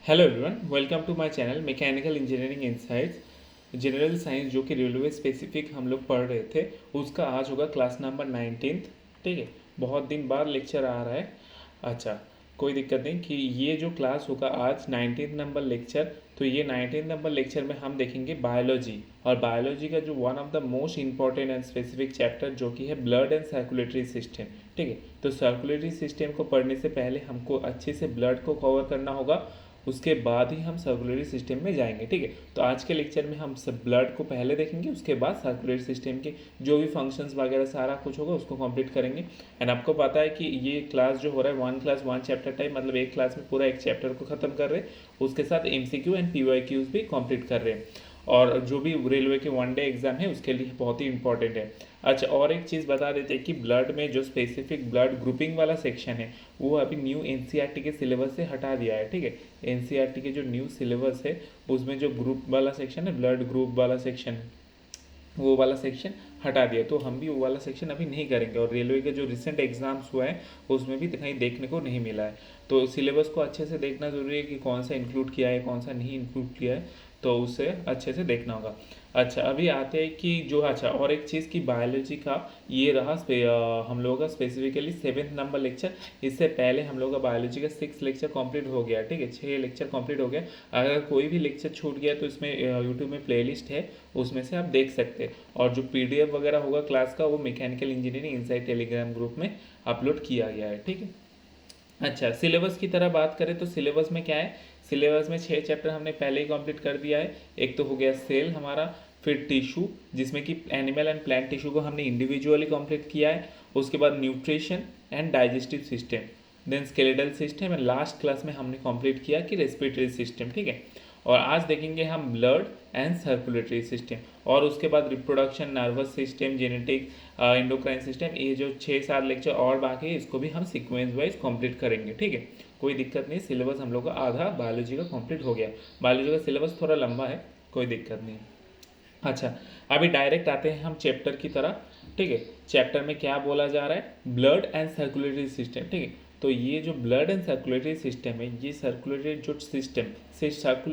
Hello everyone, welcome to my channel mechanical engineering insights. General science जो कि railway specific हम लोग पढ़ रहे थे, उसका आज होगा क्लास नंबर 19। ठीक है, बहुत दिन बाद लेक्चर आ रहा है। अच्छा, कोई दिक्कत नहीं कि ये जो क्लास होगा आज 19 नंबर लेक्चर, तो ये 19 नंबर लेक्चर में हम देखेंगे बायोलॉजी। और बायोलॉजी का जो one of the most important and specific chapter जो कि है ब्लड एंड सर्कुलेटरी सिस्टम। ठीक है, तो सर्कुलेटरी सिस्टम को पढ़ने से पहले हमको अच्छे से ब्लड को कवर करना होगा, उसके बाद ही हम सर्कुलेटरी सिस्टम में जाएंगे। ठीक है, तो आज के लेक्चर में हम सब ब्लड को पहले देखेंगे, उसके बाद सर्कुलेटरी सिस्टम के जो भी फंक्शंस वगैरह सारा कुछ होगा उसको कंप्लीट करेंगे। एंड आपको पता है कि ये क्लास जो हो रहा है one class one chapter type, मतलब एक क्लास में पूरा एक चैप्टर को खत्म कर रहे हैं, उसके साथ MCQ एंड PYQs भी कंप्लीट कर रहे हैं। और जो भी रेलवे के वन डे एग्जाम है उसके लिए बहुत ही इंपॉर्टेंट है। अच्छा, और एक चीज़ बता देते हैं कि ब्लड में जो स्पेसिफिक ब्लड ग्रुपिंग वाला सेक्शन है वो अभी न्यू NCERT के सिलेबस से हटा दिया है। ठीक है, NCERT के जो न्यू सिलेबस है उसमें जो ग्रुप वाला सेक्शन है, ब्लड ग्रुप वाला सेक्शन, वो वाला सेक्शन हटा दिया, तो हम भी वो वाला सेक्शन अभी नहीं करेंगे। और रेलवे के जो रिसेंट एग्जाम्स हुए हैं उसमें भी कहीं देखने को नहीं मिला है, तो सिलेबस को अच्छे से देखना ज़रूरी है कि कौन सा इंक्लूड किया है कौन सा नहीं इंक्लूड किया है, तो उसे अच्छे से देखना होगा। अच्छा, अभी आते हैं कि जो, अच्छा और एक चीज़ कि बायोलॉजी का ये रहा हम लोगों का स्पेसिफिकली 7th नंबर लेक्चर। इससे पहले हम लोगों का बायोलॉजी का 6 लेक्चर कंप्लीट हो गया। ठीक है, 6 लेक्चर कंप्लीट हो गया। अगर कोई भी लेक्चर छूट गया तो इसमें यूट्यूब में प्लेलिस्ट है, उसमें से आप देख सकते हैं। और जो PDF वगैरह होगा क्लास का वो mechanical engineering insight Telegram group में अपलोड किया गया है। ठीक है, अच्छा सिलेबस की तरह बात करें तो सिलेबस में क्या है, सिलेबस में 6 चैप्टर हमने पहले ही कंप्लीट कर दिया है। एक तो हो गया सेल हमारा, फिर टिश्यू जिसमें कि एनिमल एंड प्लांट टिश्यू को हमने इंडिविजुअली कंप्लीट किया है। उसके बाद nutrition and digestive system, then skeletal system, and last class में हमने कंप्लीट किया कि रेस्पिरेटरी सिस्टम। ठीक है, और आज देखेंगे हम ब्लड एंड सर्कुलेटरी सिस्टम, और उसके बाद reproduction, nervous system, genetic, endocrine system. ये जो 6-7 लेक्चर और बाकी है इसको भी हम सीक्वेंस वाइज कंप्लीट करेंगे। ठीक है, कोई दिक्कत नहीं, सिलेबस हम लोग का आधा बायोलॉजी का कंप्लीट हो गया। बायोलॉजी का सिलेबस थोड़ा लंबा है, कोई दिक्कत नहीं। अच्छा, अभी डायरेक्ट आते हैं हम चैप्टर की तरह। ठीक है, चैप्टर में क्या बोला जा रहा है, ब्लड एंड सर्कुलेटरी सिस्टम। ठीक है, तो ये जो ब्लड एंड सर्कुलेटरी सिस्टम है, ये सर्कुलेटरी जो सिस्टम से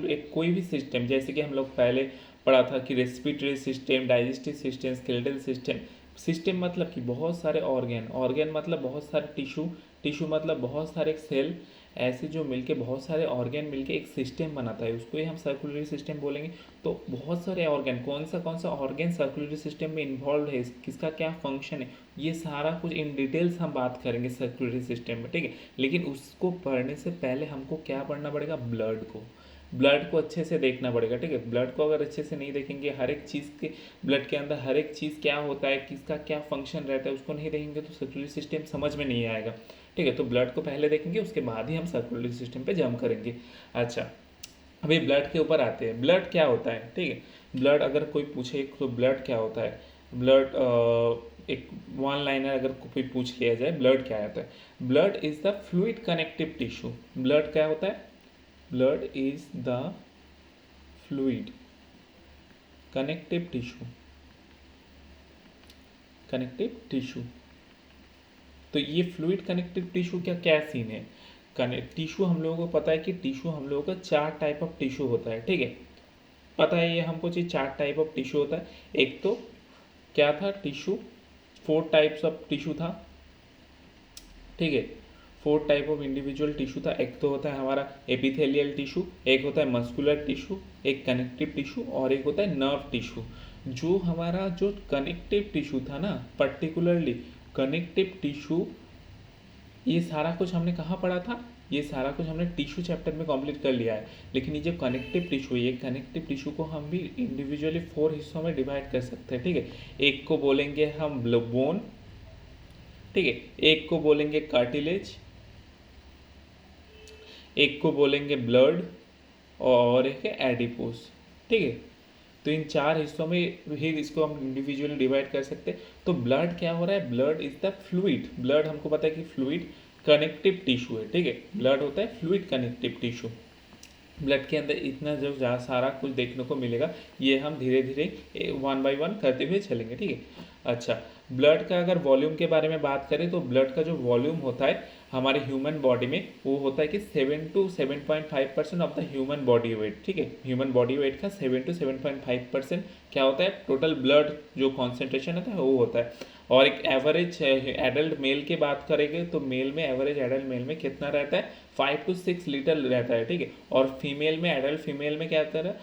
एक कोई भी सिस्टम, जैसे कि हम लोग पहले पढ़ा था कि respiratory system, digestive system, skeletal system. System मतलब कि बहुत सारे ऑर्गन, ऑर्गन मतलब बहुत सारे टिश्यू, टिश्यू मतलब बहुत सारे सेल, ऐसे जो मिलके बहुत सारे ऑर्गन मिलके एक सिस्टम बनाता है, उसको ही हम सर्कुलेटरी सिस्टम बोलेंगे। तो बहुत सारे ऑर्गन, कौन सा ऑर्गन सर्कुलेटरी सिस्टम में इन्वॉल्व है, किसका क्या फंक्शन है, ये सारा कुछ इन डिटेल्स हम बात करेंगे सर्कुलेटरी सिस्टम में। ठीक है, लेकिन उसको पढ़ने से पहले हमको क्या पढ़ना पड़ेगा, ब्लड को, ब्लड को अच्छे से देखना पड़ेगा। ठीक है, ब्लड को अगर अच्छे से नहीं देखेंगे, हर एक चीज़ के ब्लड के अंदर हर एक चीज़ क्या होता है, किसका क्या फंक्शन रहता है, उसको नहीं देखेंगे तो सर्कुलेटरी सिस्टम समझ में नहीं आएगा। ठीक है, तो ब्लड को पहले देखेंगे, उसके बाद ही हम सर्कुलेटरी सिस्टम पे जंप करेंगे। अच्छा, अभी ब्लड के ऊपर आते हैं, ब्लड क्या होता है। ठीक है, ब्लड अगर कोई पूछे तो ब्लड क्या होता है, ब्लड एक वन लाइनर अगर कोई पूछ लिया जाए, ब्लड क्या होता है, blood is the fluid connective tissue. Blood क्या होता है, blood is the fluid connective tissue, connective tissue। तो ये फ्लूइड कनेक्टिव टिश्यू क्या क्या सीन है, टिश्यू हम लोगों को पता है कि टिश्यू हम लोगों का 4 टाइप ऑफ टिश्यू होता है। ठीक है, पता है ये हमको चीज 4 टाइप ऑफ टिश्यू होता है। एक तो क्या था टिश्यू, 4 टाइप्स ऑफ टिश्यू था। ठीक है, 4 टाइप ऑफ इंडिविजुअल टिश्यू था। एक तो होता है हमारा एपिथेलियल टिश्यू, एक होता है मस्कुलर टिश्यू, एक कनेक्टिव टिश्यू, और एक होता है नर्व टिश्यू। जो हमारा जो कनेक्टिव टिश्यू था ना, पर्टिकुलरली कनेक्टिव टिश्यू, ये सारा कुछ हमने कहाँ पढ़ा था, ये सारा कुछ हमने टिश्यू चैप्टर में कंप्लीट कर लिया है। लेकिन ये जो कनेक्टिव टिश्यू है, ये कनेक्टिव टिश्यू को हम भी इंडिविजुअली 4 हिस्सों में डिवाइड कर सकते हैं। ठीक है, एक को बोलेंगे हम बोन, ठीक है, एक को बोलेंगे कार्टिलेज, एक को बोलेंगे ब्लड, और एक है एडिपोस। ठीक है, तो इन 4 हिस्सों में ही इसको हम इंडिविजुअली डिवाइड कर सकते हैं। तो ब्लड क्या हो रहा है, blood is the fluid, blood हमको पता है कि फ्लूइड कनेक्टिव टिश्यू है। ठीक है, ब्लड होता है फ्लूइड कनेक्टिव टिश्यू। ब्लड के अंदर इतना जो सारा कुछ देखने को मिलेगा, ये हम धीरे धीरे 1 बाय 1 करते हुए चलेंगे। ठीक है, अच्छा ब्लड का अगर वॉल्यूम के बारे में बात करें तो ब्लड का जो वॉल्यूम होता है हमारे ह्यूमन बॉडी में वो होता है कि 7 to 7.5% of the human body weight, ठीक है। ह्यूमन बॉडी वेट का 7 to 7.5% क्या होता है, टोटल ब्लड जो कॉन्सेंट्रेशन होता है वो होता है। और एक एवरेज एडल्ट मेल की बात करेंगे तो मेल में, एवरेज एडल्ट मेल में कितना रहता है, 5 to 6 लीटर रहता है, ठीक है। और फीमेल में, एडल्ट फीमेल में क्या रहता है,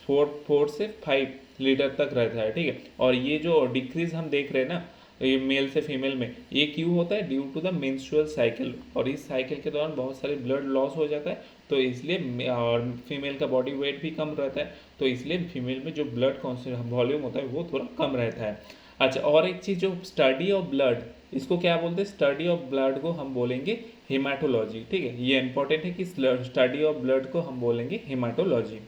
4 से 5 लीटर तक रहता है, ठीक है। और ये जो डिक्रीज हम देख रहे हैं ना, ये मेल से फीमेल में, ये क्यों होता है, due to the menstrual cycle. और इस साइकिल के दौरान बहुत सारे ब्लड लॉस हो जाता है, तो इसलिए और फीमेल का बॉडी वेट भी कम रहता है, तो इसलिए फीमेल में जो ब्लड वॉल्यूम होता है वो थोड़ा कम रहता है। अच्छा, और एक चीज़ जो स्टडी ऑफ ब्लड, इसको क्या बोलते हैं, स्टडी ऑफ ब्लड को हम बोलेंगे हेमाटोलॉजी, ठीक है। ये इंपॉर्टेंट है कि स्टडी ऑफ ब्लड को हम बोलेंगे हेमाटोलॉजी।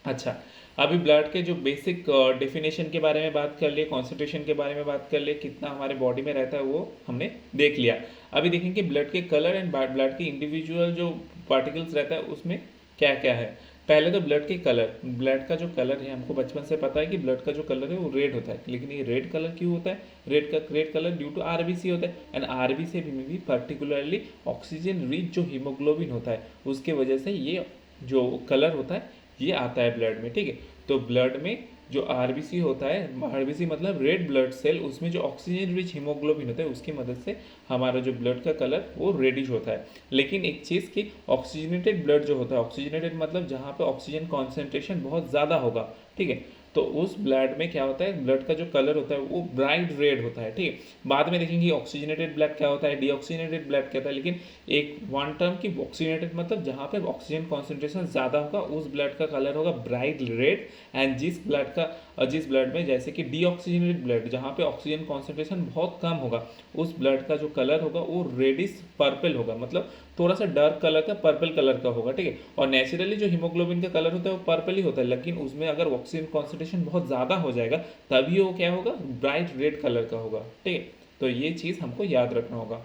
अच्छा, अभी ब्लड के जो बेसिक डेफिनेशन के बारे में बात कर लिए, कॉन्सेंट्रेशन के बारे में बात कर लिए, कितना हमारे बॉडी में रहता है वो हमने देख लिया। अभी देखेंगे ब्लड के कलर एंड ब्लड के इंडिविजुअल जो पार्टिकल्स रहता है उसमें क्या क्या है। पहले तो ब्लड के कलर, ब्लड का जो कलर है, हमको बचपन से पता है कि ब्लड का जो कलर है वो रेड होता है, लेकिन ये रेड कलर क्यों होता है, red colour due to RBC होता है। एंड आरबीसी में भी पर्टिकुलरली ऑक्सीजन रिच जो हीमोग्लोबिन होता है उसके वजह से ये जो कलर होता है ये आता है ब्लड में, ठीक है। तो ब्लड में जो आरबीसी होता है, आरबीसी मतलब रेड ब्लड सेल, उसमें जो ऑक्सीजन रिच हीमोग्लोबिन होता है उसकी मदद से हमारा जो ब्लड का कलर वो रेडिश होता है। लेकिन एक चीज़ की, ऑक्सीजनेटेड ब्लड जो होता है, ऑक्सीजनेटेड मतलब जहाँ पे ऑक्सीजन कॉन्सेंट्रेशन बहुत ज़्यादा होगा, ठीक है, तो उस ब्लड में क्या होता है, ब्लड का जो कलर होता है वो ब्राइट रेड होता है, ठीक है। बाद में देखेंगे ऑक्सीजनेटेड ब्लड क्या होता है, डीऑक्सीजनेटेड ब्लड क्या होता है, लेकिन एक वन टर्म की ऑक्सीजनेटेड मतलब जहाँ पे ऑक्सीजन कॉन्सेंट्रेशन ज़्यादा होगा उस ब्लड का कलर होगा ब्राइट रेड। एंड जिस ब्लड में जैसे कि डीऑक्सीजनेटेड ब्लड जहाँ पे ऑक्सीजन कॉन्सेंट्रेशन बहुत कम होगा उस ब्लड का जो कलर होगा वो रेडिश पर्पल होगा, मतलब थोड़ा सा डार्क कलर का पर्पल कलर का होगा, ठीक है। और नेचुरली जो हीमोग्लोबिन का कलर होता है वो पर्पल ही होता है, लेकिन उसमें अगर ऑक्सीजन कॉन्सेंट्रेशन बहुत ज़्यादा हो जाएगा तभी वो क्या होगा, ब्राइट रेड कलर का होगा, ठीक है। तो ये चीज़ हमको याद रखना होगा।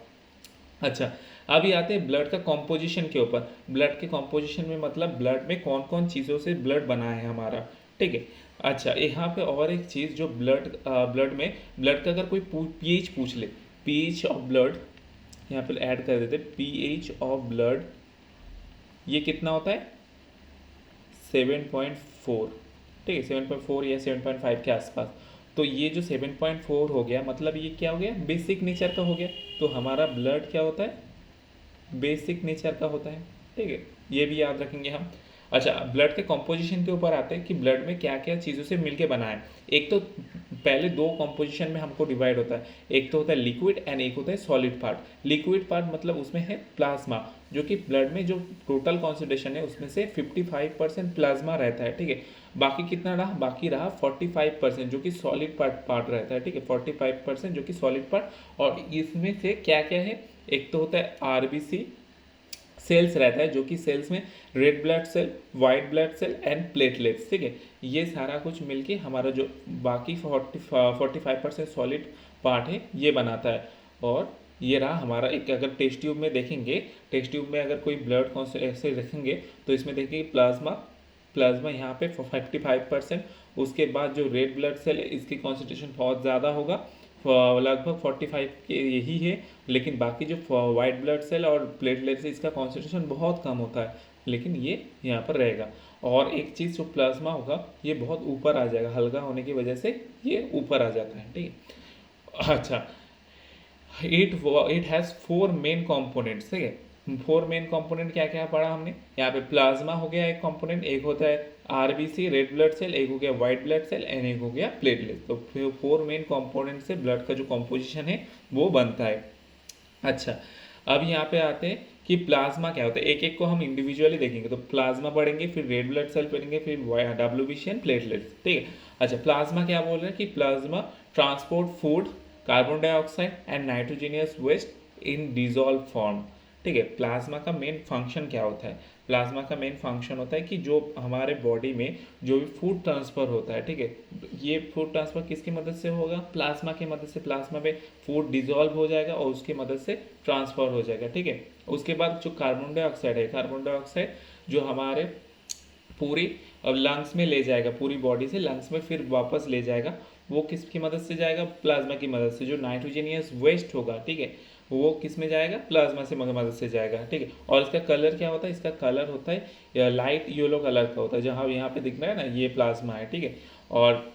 अच्छा, अभी आते हैं ब्लड का कॉम्पोजिशन के ऊपर। ब्लड के कॉम्पोजिशन में मतलब ब्लड में कौन कौन चीज़ों से ब्लड बना है हमारा, ठीक है। अच्छा, यहाँ पे और एक चीज़ जो ब्लड का अगर कोई पीएच पूछ ले, पीएच ऑफ ब्लड यहाँ पे ऐड कर देते, पीएच ऑफ ब्लड ये कितना होता है, 7.4, ठीक है, 7.4 या 7.5 के आसपास। तो ये जो 7.4 हो गया मतलब ये क्या हो गया, बेसिक नेचर का हो गया। तो हमारा ब्लड क्या होता है, बेसिक नेचर का होता है, ठीक है, ये भी याद रखेंगे हम। अच्छा, ब्लड के कॉम्पोजिशन के ऊपर आते हैं कि ब्लड में क्या क्या चीज़ों से मिलके बना है। एक तो पहले दो कॉम्पोजिशन में हमको डिवाइड होता है, एक तो होता है लिक्विड एंड एक होता है सॉलिड पार्ट। लिक्विड पार्ट मतलब उसमें है प्लाज्मा, जो कि ब्लड में जो टोटल कॉन्सेंट्रेशन है उसमें से 55% प्लाज्मा रहता है, ठीक है। बाकी कितना रहा, बाकी रहा 45% जो कि सॉलिड पार्ट रहता है, ठीक है, 45% जो कि सॉलिड पार्ट। और इसमें से क्या क्या है, एक तो होता है आरबीसी सेल्स रहता है, जो कि सेल्स में red blood cell, white blood cell and platelets, ठीक है। ये सारा कुछ मिलके हमारा जो बाकी 45% सॉलिड पार्ट है ये बनाता है। और ये रहा हमारा एक, अगर टेस्ट ट्यूब में देखेंगे, टेस्ट ट्यूब में अगर कोई ब्लड ऐसे रखेंगे तो इसमें देखेंगे प्लाज्मा यहाँ पे 55%। उसके बाद जो रेड ब्लड सेल है इसकी कॉन्सेंट्रेशन बहुत ज़्यादा होगा, लगभग 45 के यही है। लेकिन बाकी जो वाइट ब्लड सेल और प्लेटलेट्स है इसका कॉन्सेंट्रेशन बहुत कम होता है, लेकिन ये यहाँ पर रहेगा। और एक चीज़ जो प्लाज्मा होगा ये बहुत ऊपर आ जाएगा, हल्का होने की वजह से ये ऊपर आ जाता है, ठीक है। अच्छा, इट हैज़ 4 मेन कॉम्पोनेंट्स, ठीक है। 4 मेन कॉम्पोनेंट क्या क्या पढ़ा हमने यहाँ पे, प्लाज्मा हो गया एक कॉम्पोनेंट, एक होता है आरबीसी रेड ब्लड सेल, एक हो गया वाइट ब्लड सेल एंड एक हो गया प्लेटलेट। तो 4 मेन कॉम्पोनेंट से ब्लड का जो कॉम्पोजिशन है वो बनता है। अच्छा, अब यहाँ पे आते हैं कि प्लाज्मा क्या होता है, एक एक को हम इंडिविजुअली देखेंगे। तो प्लाज्मा पढ़ेंगे, फिर रेड ब्लड सेल पढ़ेंगे, फिर डब्ल्यूबीसी एंड प्लेटलेट्स, ठीक है। अच्छा, प्लाज्मा क्या बोल रहे हैं कि plasma transport food, carbon dioxide and nitrogenous waste in dissolve form, ठीक है। प्लाज्मा का मेन फंक्शन क्या होता है, प्लाज्मा का मेन फंक्शन होता है कि जो हमारे बॉडी में जो भी फूड ट्रांसफ़र होता है, ठीक है, ये फूड ट्रांसफ़र किसकी मदद से होगा, प्लाज्मा की मदद से। प्लाज्मा में फूड डिजॉल्व हो जाएगा और उसकी मदद से ट्रांसफ़र हो जाएगा, ठीक है। उसके बाद जो कार्बन डाइऑक्साइड है, कार्बन डाइऑक्साइड जो हमारे पूरी लंग्स में ले जाएगा, पूरी बॉडी से लंग्स में फिर वापस ले जाएगा, वो किसकी मदद से जाएगा, प्लाज्मा की मदद से। जो नाइट्रोजीनियस वेस्ट होगा, ठीक है, वो किस में जाएगा, प्लाज्मा से मदद से जाएगा, ठीक है। और इसका कलर क्या होता है, इसका कलर होता है लाइट येलो कलर का होता है, जहाँ यहाँ पे दिख रहा है ना ये प्लाज्मा है, ठीक है। और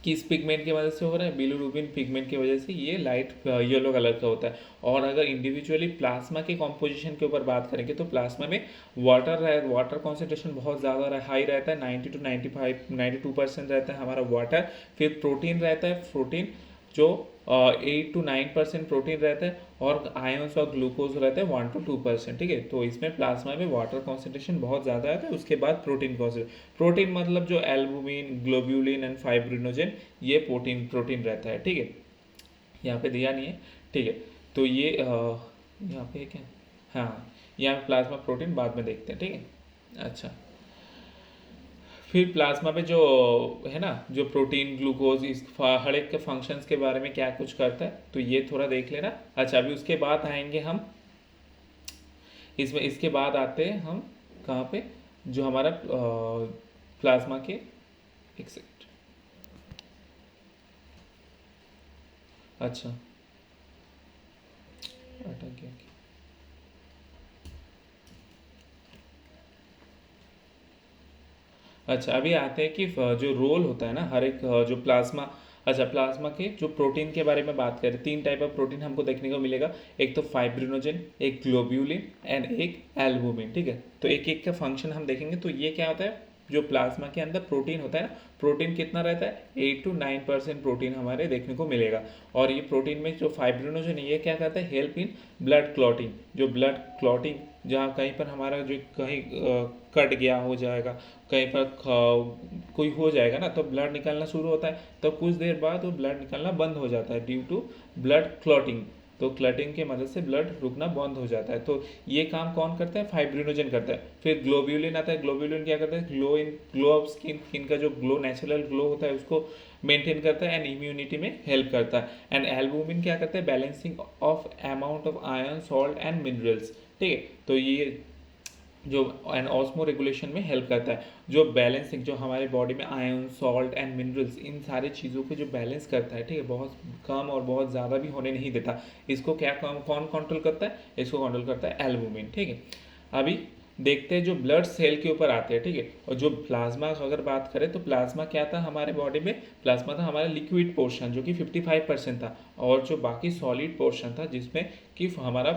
किस पिगमेंट की वजह से हो रहा है, बिलिरुबिन पिगमेंट की वजह से ये लाइट येलो कलर का होता है। और अगर इंडिविजुअली प्लाज्मा के कॉम्पोजिशन के ऊपर बात करेंगे तो प्लाज्मा में वाटर कॉन्सेंट्रेशन बहुत ज़्यादा हाई रहता है, 90 to 95 92% रहता है हमारा वाटर। फिर प्रोटीन रहता है, प्रोटीन जो 8 to 9% प्रोटीन रहता है, और आयंस और ग्लूकोज रहता है 1 to 2%, ठीक है। तो इसमें प्लाज्मा में वाटर कॉन्सेंट्रेशन बहुत ज़्यादा आता है। उसके बाद प्रोटीन कॉन्सेंट्रेशन, प्रोटीन मतलब जो एल्बुमिन, ग्लोब्यूलिन एंड फाइब्रिनोजन, ये प्रोटीन रहता है, ठीक है। यहाँ पे दिया नहीं है, ठीक है। तो ये यहाँ पे क्या, हाँ यहाँ प्लाज्मा प्रोटीन बाद में देखते हैं, ठीक है। अच्छा, फिर प्लाज्मा में जो है ना, जो प्रोटीन ग्लूकोज इस हर एक के फंक्शंस के बारे में क्या कुछ करता है, तो ये थोड़ा देख लेना। अच्छा, अभी उसके बाद आएंगे हम इसमें, इसके बाद आते हैं हम कहाँ पे, जो हमारा प्लाज्मा के, एक सेकंड, अच्छा अटक गया। अच्छा, अभी आते हैं कि जो रोल होता है ना हर एक जो प्लाज्मा, अच्छा प्लाज्मा के जो प्रोटीन के बारे में बात करें, तीन टाइप ऑफ प्रोटीन हमको देखने को मिलेगा। एक तो फाइब्रिनोजन, एक ग्लोब्यूलिन एंड एक एल्बुमिन, ठीक है। तो एक एक का फंक्शन हम देखेंगे। तो ये क्या होता है, जो प्लाज्मा के अंदर प्रोटीन होता है ना, प्रोटीन कितना रहता है, 8 to 9% प्रोटीन हमारे देखने को मिलेगा। और ये प्रोटीन में जो फाइब्रिनोजन है ये क्या करता है, हेल्प इन ब्लड क्लॉटिंग, जो ब्लड क्लॉटिंग, जहाँ कहीं पर हमारा जो कहीं कट गया हो जाएगा, कहीं पर कोई हो जाएगा ना, तो ब्लड निकलना शुरू होता है, तो कुछ देर बाद वो ब्लड निकलना बंद हो जाता है ड्यू टू ब्लड क्लॉटिंग। तो क्लटिंग की मदद से ब्लड रुकना बंद हो जाता है। तो ये काम कौन करता है, फाइब्रिनोजन करता है। फिर ग्लोब्यूलिन आता है, ग्लोब्यूलिन क्या करता है, ग्लो ऑफ स्किन, स्किन का जो ग्लो, नेचुरल ग्लो होता है उसको मेंटेन करता है एंड इम्यूनिटी में हेल्प करता है। एंड एल्बुमिन क्या करता है, balancing of amount of iron, salt and minerals, ठीक है। तो ये जो एंड ऑस्मो रेगुलेशन में हेल्प करता है, जो बैलेंसिंग, जो हमारे बॉडी में आयरन, सॉल्ट एंड मिनरल्स, इन सारी चीज़ों को जो बैलेंस करता है, ठीक है, बहुत कम और बहुत ज़्यादा भी होने नहीं देता। इसको क्या कौन कंट्रोल करता है, इसको कंट्रोल करता है एल्बुमिन, ठीक है। अभी देखते हैं जो ब्लड सेल के ऊपर आते हैं, ठीक है। और जो प्लाज्मा अगर बात करें तो प्लाज्मा क्या था हमारे बॉडी में, प्लाज्मा था हमारा लिक्विड पोर्शन जो कि 55% था, और जो बाकी सॉलिड पोर्शन था जिसमें कि हमारा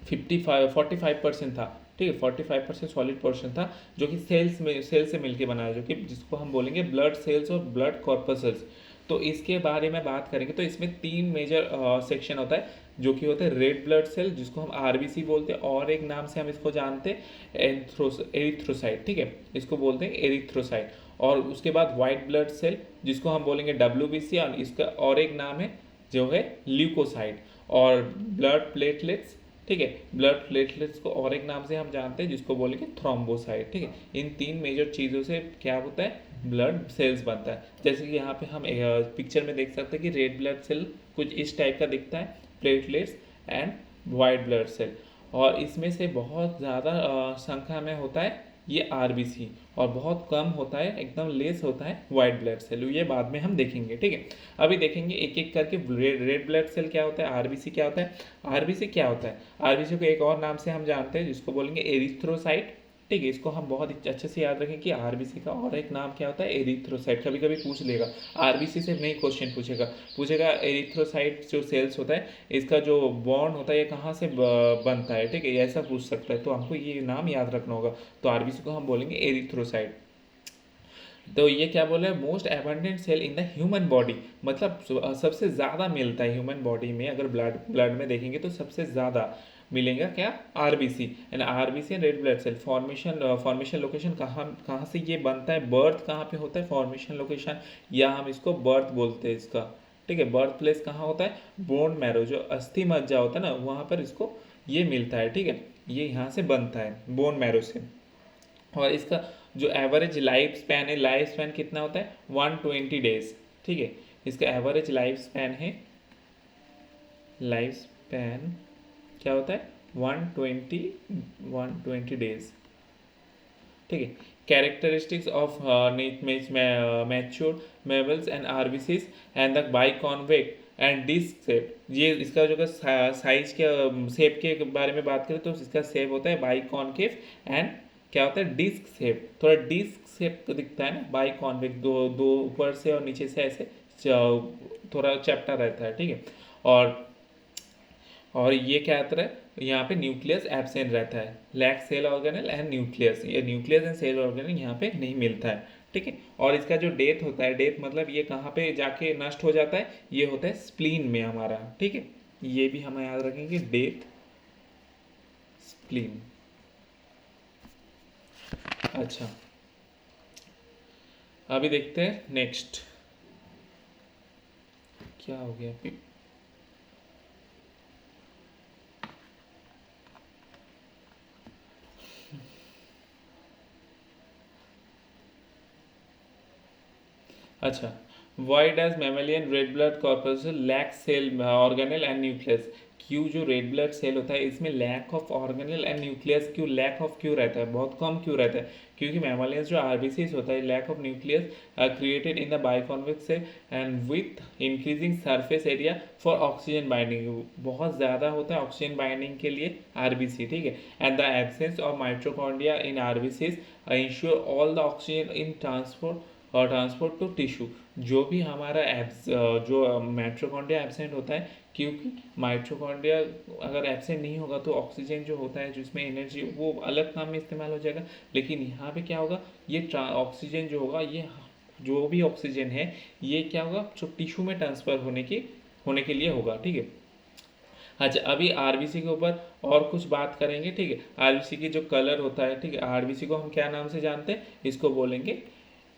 45 45% था, ठीक है। 45% सॉलिड पोर्शन था जो कि सेल से मिलके बना है, जो कि जिसको हम बोलेंगे ब्लड सेल्स और ब्लड कॉर्पसल्स। तो इसके बारे में बात करेंगे तो इसमें तीन मेजर सेक्शन होता है, जो कि होता है रेड ब्लड सेल जिसको हम आरबीसी बोलते हैं, और एक नाम से हम इसको जानते हैं एरिथ्रोसाइट, ठीक है, इसको बोलते हैं एरिथ्रोसाइट। और उसके बाद वाइट ब्लड सेल जिसको हम बोलेंगे डब्ल्यूबीसी, और इसका और एक नाम है जो है ल्यूकोसाइट। और ब्लड प्लेटलेट्स, ठीक है, ब्लड प्लेटलेट्स को और एक नाम से हम जानते हैं जिसको बोलेंगे थ्रोम्बोसाइट, ठीक है। इन तीन मेजर चीज़ों से क्या होता है, ब्लड सेल्स बनता है। जैसे कि यहाँ पे हम पिक्चर में देख सकते हैं कि रेड ब्लड सेल कुछ इस टाइप का दिखता है, platelets and white blood cell. और इसमें से बहुत ज़्यादा संख्या में होता है ये आरबीसी, और बहुत कम होता है, एकदम लेस होता है वाइट ब्लड सेल। ये बाद में हम देखेंगे, ठीक है। अभी देखेंगे एक एक करके रेड ब्लड सेल क्या होता है, आरबीसी क्या होता है। आरबीसी क्या होता है, आरबीसी को एक और नाम से हम जानते हैं जिसको बोलेंगे एरिथ्रोसाइट, ठीक है। इसको हम बहुत अच्छे से याद रखें कि आरबीसी का और एक नाम क्या होता है, एरिथ्रोसाइट। कभी कभी पूछ लेगा, आरबीसी से नहीं क्वेश्चन पूछेगा एरिथ्रोसाइट जो सेल्स होता है इसका जो बॉन्ड होता है ये कहाँ से बनता है, ठीक है, ऐसा पूछ सकता है। तो हमको ये नाम याद रखना होगा। तो आरबीसी को हम बोलेंगे एरिथ्रोसाइट। तो ये क्या बोल रहे हैं, most abundant cell in the human body, मतलब सबसे ज़्यादा मिलता है ह्यूमन बॉडी में। अगर ब्लड में देखेंगे तो सबसे ज़्यादा मिलेगा क्या, RBC. And RBC and red blood cell formation location कहाँ कहाँ से ये बनता है, बर्थ कहाँ पे होता है, फॉर्मेशन लोकेशन, या हम इसको बर्थ बोलते हैं इसका, ठीक है। बर्थ प्लेस कहाँ होता है, बोन मैरो, जो अस्थि मज्जा होता है ना वहाँ पर इसको ये मिलता है, ठीक है। ये यहाँ से बनता है बोन मैरो से। और इसका जो एवरेज लाइफ स्पैन है, लाइफ स्पैन कितना होता है, 120 डेज, ठीक है। इसका एवरेज लाइफ स्पैन है, लाइफ स्पैन क्या होता है, 120 डेज, ठीक है। Characteristics of mature mammals and RBCs and the biconvex and disc shape, ये इसका जो साइज के शेप के बारे में बात करें तो इसका शेप होता है बाई कॉनकेव एंड क्या होता है डिस्क शेप, थोड़ा डिस्क शेप दिखता है ना, बाई कॉन्वेक्स, दो दो ऊपर से और नीचे से ऐसे थोड़ा चैप्टा रहता है, ठीक है। और ये क्या आता है, यहाँ पे न्यूक्लियस एब्सेंट रहता है, lack cell organelle and nucleus, ये न्यूक्लियस एंड सेल ऑर्गेनेल यहाँ पे नहीं मिलता है, ठीक है। और इसका जो डेथ होता है, डेथ मतलब ये कहाँ पे जाके नष्ट हो जाता है, ये होता है स्प्लीन में हमारा, ठीक है। ये भी हमें याद रखेंगे, डेथ स्प्लीन। अच्छा, अभी देखते हैं नेक्स्ट क्या हो गया अभी। अच्छा, why does mammalian red blood corpuscle lack cell organelle and nucleus, क्यों जो रेड ब्लड सेल होता है इसमें lack of organelle and nucleus, क्यों लैक ऑफ क्यों रहता है, बहुत कम क्यों रहता है, क्योंकि मेमेलियंस जो आरबीसीज होता है, lack of nucleus created in the biconvex cell and with increasing surface area for oxygen binding, बहुत ज़्यादा होता है ऑक्सीजन बाइंडिंग के लिए आरबीसी, ठीक है। And the absence of mitochondria in RBCs ensure all the oxygen in transport और transport to tissue, जो भी हमारा जो माइटोकॉन्ड्रिया एब्सेंट होता है, क्योंकि माइटोकॉन्ड्रिया अगर एब्सेंट नहीं होगा तो ऑक्सीजन जो होता है जिसमें एनर्जी वो अलग काम में इस्तेमाल हो जाएगा, लेकिन यहाँ पे क्या होगा, ये ऑक्सीजन जो होगा, ये जो भी ऑक्सीजन है ये क्या होगा, जो टिश्यू में ट्रांसफर होने के लिए होगा, ठीक है। अच्छा, अभी आरबीसी के ऊपर और कुछ बात करेंगे, ठीक है। आरबीसी की जो कलर होता है, ठीक है, आरबीसी को हम क्या नाम से जानते हैं, इसको बोलेंगे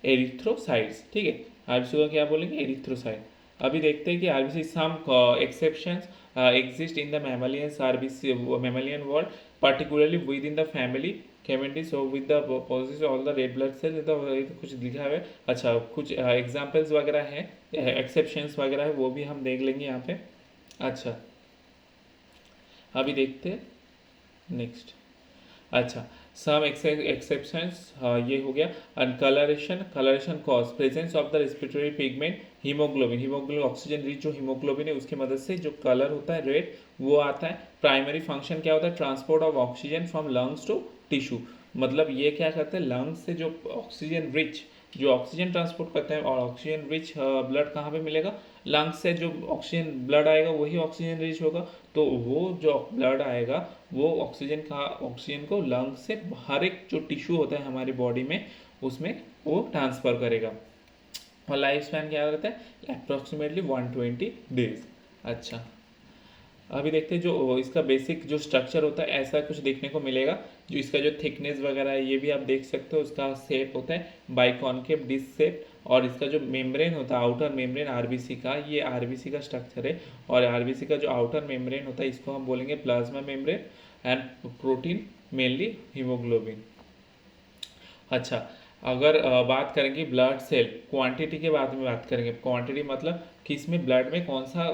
एरिथ्रोसाइट्स, ठीक है। आरबीसी को क्या बोलेंगे, एरिथ्रोसाइट। अभी देखते हैं कि RBC some exceptions exist in the mammalians RBC mammalian world, particularly within the family Cavendish, so with the possesses all the red blood cells, तो कुछ लिखा है। अच्छा, कुछ एग्जांपल्स वगैरह हैं, एक्सेप्शंस वगैरह है, वो भी हम देख लेंगे यहाँ पे। अच्छा, अभी देखते हैं नेक्स्ट। अच्छा, सम एक्सेप्शंस, ये हो गया। And colouration cause presence of the respiratory pigment haemoglobin oxygen rich जो हीमोग्लोबिन है उसकी मदद से जो कलर होता है रेड वो आता है। प्राइमरी फंक्शन क्या होता है, transport of oxygen from lungs to tissue, मतलब ये क्या करते हैं, लंग्स से जो ऑक्सीजन रिच जो ऑक्सीजन ट्रांसपोर्ट करते हैं, और ऑक्सीजन रिच ब्लड कहाँ पे मिलेगा, लंग्स से जो ऑक्सीजन ब्लड आएगा वही ऑक्सीजन रिच होगा, तो वो जो ब्लड आएगा वो ऑक्सीजन को लंग्स से हर एक जो टिश्यू होता है हमारी बॉडी में उसमें वो ट्रांसफर करेगा। और लाइफ स्पैन क्या रहता है, अप्रोक्सीमेटली 120 डेज। अच्छा, अभी देखते हैं जो इसका बेसिक जो स्ट्रक्चर होता है ऐसा कुछ देखने को मिलेगा, जो इसका जो थिकनेस वगैरह है ये भी आप देख सकते हो, उसका शेप होता है बाइकॉनकेव डिस्क शेप, और इसका जो मेम्ब्रेन होता है आउटर मेम्ब्रेन आरबीसी का, ये आरबीसी का स्ट्रक्चर है, और आरबीसी का जो आउटर मेम्ब्रेन होता है इसको हम बोलेंगे plasma membrane and protein mainly haemoglobin. अच्छा, अगर बात करेंगे ब्लड सेल क्वांटिटी के बारे में बात करेंगे, क्वांटिटी मतलब कि इसमें ब्लड में कौन सा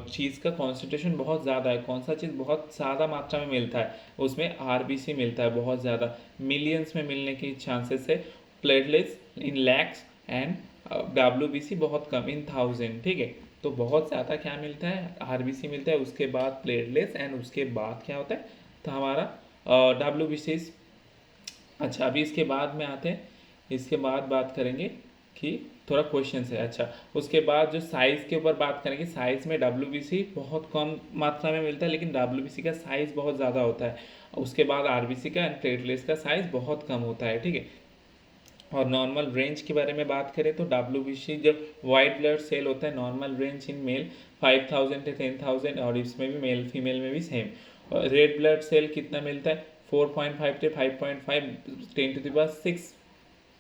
चीज़ का कॉन्सेंट्रेशन बहुत ज़्यादा है, कौन सा चीज़ बहुत ज़्यादा मात्रा में मिलता है, उसमें आरबीसी मिलता है बहुत ज़्यादा, मिलियंस में मिलने की चांसेस है। Platelets in lakhs and WBC बहुत कम इन 1000, ठीक है। तो बहुत ज़्यादा क्या मिलता है, आरबीसी मिलता है, उसके बाद प्लेटलेट्स एंड उसके बाद क्या होता है, तो हमारा डब्ल्यूबीसी। अच्छा, अभी इसके बाद में आते हैं, इसके बाद बात करेंगे कि थोड़ा क्वेश्चन है। अच्छा, उसके बाद जो साइज़ के ऊपर बात करेंगे, साइज़ में डब्ल्यूबीसी बहुत कम मात्रा में मिलता है, लेकिन डब्ल्यूबीसी का साइज़ बहुत ज़्यादा होता है। उसके बाद आरबीसी का एंड प्लेटलेट्स का साइज़ बहुत कम होता है, ठीक है। और नॉर्मल रेंज के बारे में बात करें तो डब्ल्यूबीसी जब वाइट ब्लड सेल होता है, नॉर्मल रेंज इन मेल 5000 से 10,000, और इसमें भी मेल फीमेल में भी सेम। और रेड ब्लड सेल कितना मिलता है, 4.5 से 5.5 10⁻⁶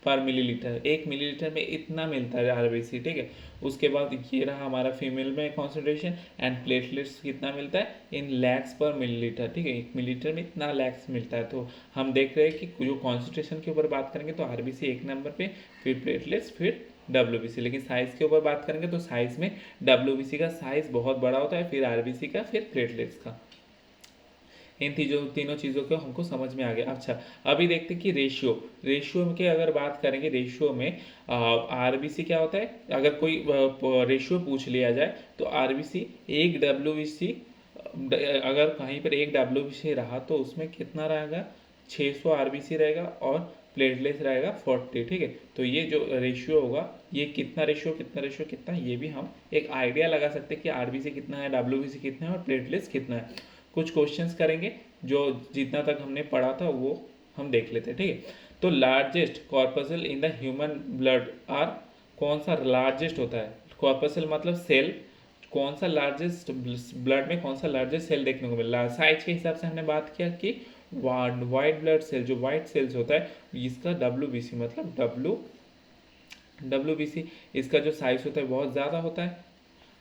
पर मिलीलीटर, 1 मिलीलीटर में इतना मिलता है आरबीसी, ठीक है। उसके बाद ये रहा हमारा फीमेल में कॉन्सेंट्रेशन एंड प्लेटलेट्स कितना मिलता है इन लैक्स पर मिलीलीटर, ठीक है, 1 मिलीलीटर में इतना लैक्स मिलता है। तो हम देख रहे हैं कि जो कॉन्सेंट्रेशन के ऊपर बात करेंगे तो आरबीसी 1 नंबर पे, फिर प्लेटलेट्स, फिर डब्ल्यूबीसी। लेकिन साइज़ के ऊपर बात करेंगे तो साइज़ में डब्ल्यूबीसी का साइज़ बहुत बड़ा होता है, फिर आरबीसी का, फिर प्लेटलेट्स का। इन तीनों चीज़ों को हमको समझ में आ गया। अच्छा, अभी देखते हैं कि रेशियो के अगर बात करेंगे, रेशियो में आरबीसी क्या होता है। अगर कोई रेशियो पूछ लिया जाए तो आरबीसी एक डब्ल्यूबीसी, अगर कहीं पर एक डब्ल्यूबीसी रहा तो उसमें कितना रहेगा, 600 आरबीसी रहेगा और प्लेटलेट्स रहेगा 40। ठीक है, तो ये जो रेशियो होगा, ये कितना रेशियो कितना, ये भी हम एक आइडिया लगा सकते हैं कि आरबीसी कितना है, डब्ल्यूबीसी कितना है और प्लेटलेट्स कितना है। कुछ क्वेश्चंस करेंगे, जो जितना तक हमने पढ़ा था वो हम देख लेते हैं। ठीक है, तो largest corpuscle in the human blood are, कौन सा लार्जेस्ट होता है, कॉर्पसल मतलब सेल, कौन सा लार्जेस्ट ब्लड में कौन सा लार्जेस्ट सेल देखने को मिल रहा है। साइज के हिसाब से हमने बात किया कि वाइट ब्लड सेल, जो वाइट सेल्स होता है, इसका डब्ल्यूबीसी मतलब डब्ल्यूबीसी, इसका जो साइज होता है बहुत ज़्यादा होता है।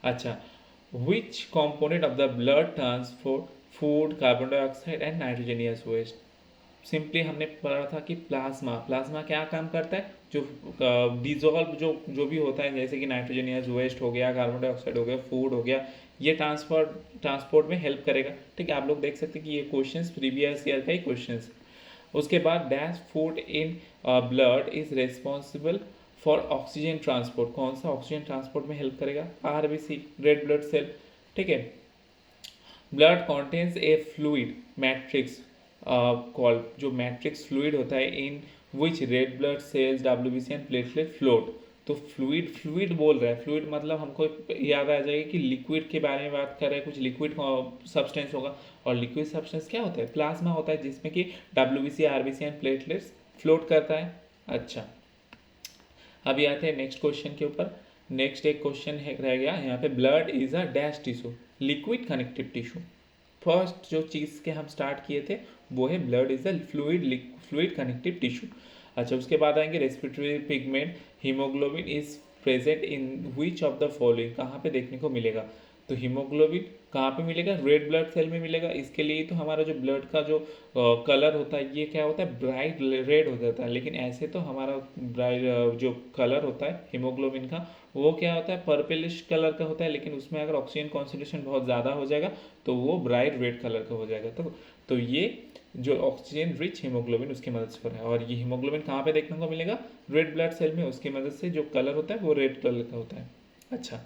अच्छा, which component of the blood transport food, carbon dioxide and nitrogenous waste. Simply हमने पढ़ा था कि प्लाज्मा क्या काम करता है, जो डिजॉल्व जो भी होता है, जैसे कि नाइट्रोजनियस वेस्ट हो गया, कार्बन डाइऑक्साइड हो गया, फूड हो गया, ये ट्रांसपोर्ट में हेल्प करेगा। ठीक है, आप लोग देख सकते हैं कि ये क्वेश्चंस प्रीवियस ईयर का ही क्वेश्चंस। उसके बाद dash food in blood is responsible for oxygen transport, कौन सा ऑक्सीजन ट्रांसपोर्ट में हेल्प करेगा, आरबीसी रेड ब्लड सेल। ठीक है, blood contains a fluid matrix called, जो मैट्रिक्स फ्लूइड होता है in which red blood cells WBC and platelet float. तो फ्लूइड बोल रहा है, फ्लूइड मतलब हमको याद आ जाएगा कि लिक्विड के बारे में बात कर रहे हैं, कुछ लिक्विड सब्सटेंस होगा, और लिक्विड सब्सटेंस क्या होता है, प्लाज्मा होता है, जिसमें कि WBC RBC and platelets float करता है। अच्छा, अभी आते हैं नेक्स्ट क्वेश्चन के ऊपर। नेक्स्ट एक क्वेश्चन है रह गया यहाँ पे, blood is a dash tissue, liquid connective tissue. First जो चीज़ के हम स्टार्ट किए थे वो है blood is a fluid connective tissue. अच्छा, उसके बाद आएंगे respiratory pigment, haemoglobin is present in which of the following, कहाँ पे देखने को मिलेगा। तो हीमोग्लोबिन कहाँ पे मिलेगा, रेड ब्लड सेल में मिलेगा। इसके लिए तो हमारा जो ब्लड का जो कलर होता है, ये क्या होता है, ब्राइट रेड हो जाता है, लेकिन ऐसे तो हमारा ब्राइट जो कलर होता है हीमोग्लोबिन का, वो क्या होता है, पर्पलिश कलर का होता है, लेकिन उसमें अगर ऑक्सीजन कॉन्सेंट्रेशन बहुत ज़्यादा हो जाएगा तो वो ब्राइट रेड कलर का हो जाएगा। तो ये जो ऑक्सीजन रिच हीमोग्लोबिन उसकी मदद से हो रहा है, और ये हीमोग्लोबिन कहाँ पे देखने को मिलेगा, रेड ब्लड सेल में, उसकी मदद से जो कलर होता है वो रेड कलर का होता है। अच्छा,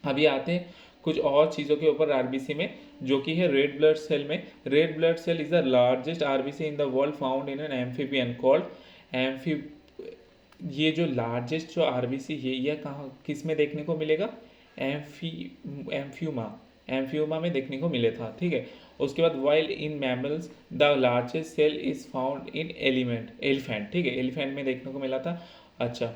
अभी आते हैं कुछ और चीज़ों के ऊपर आरबीसी में, जो कि है रेड ब्लड सेल में। Red blood cell is the largest RBC in the world found in an amphibian called amphi. ये जो लार्जेस्ट जो आरबीसी है, यह कहाँ किस में देखने को मिलेगा, एम्फ्यूमा में देखने को मिले था। ठीक है, उसके बाद while in mammals the largest cell is found in elephant. ठीक है, एलिफेंट में देखने को मिला था। अच्छा,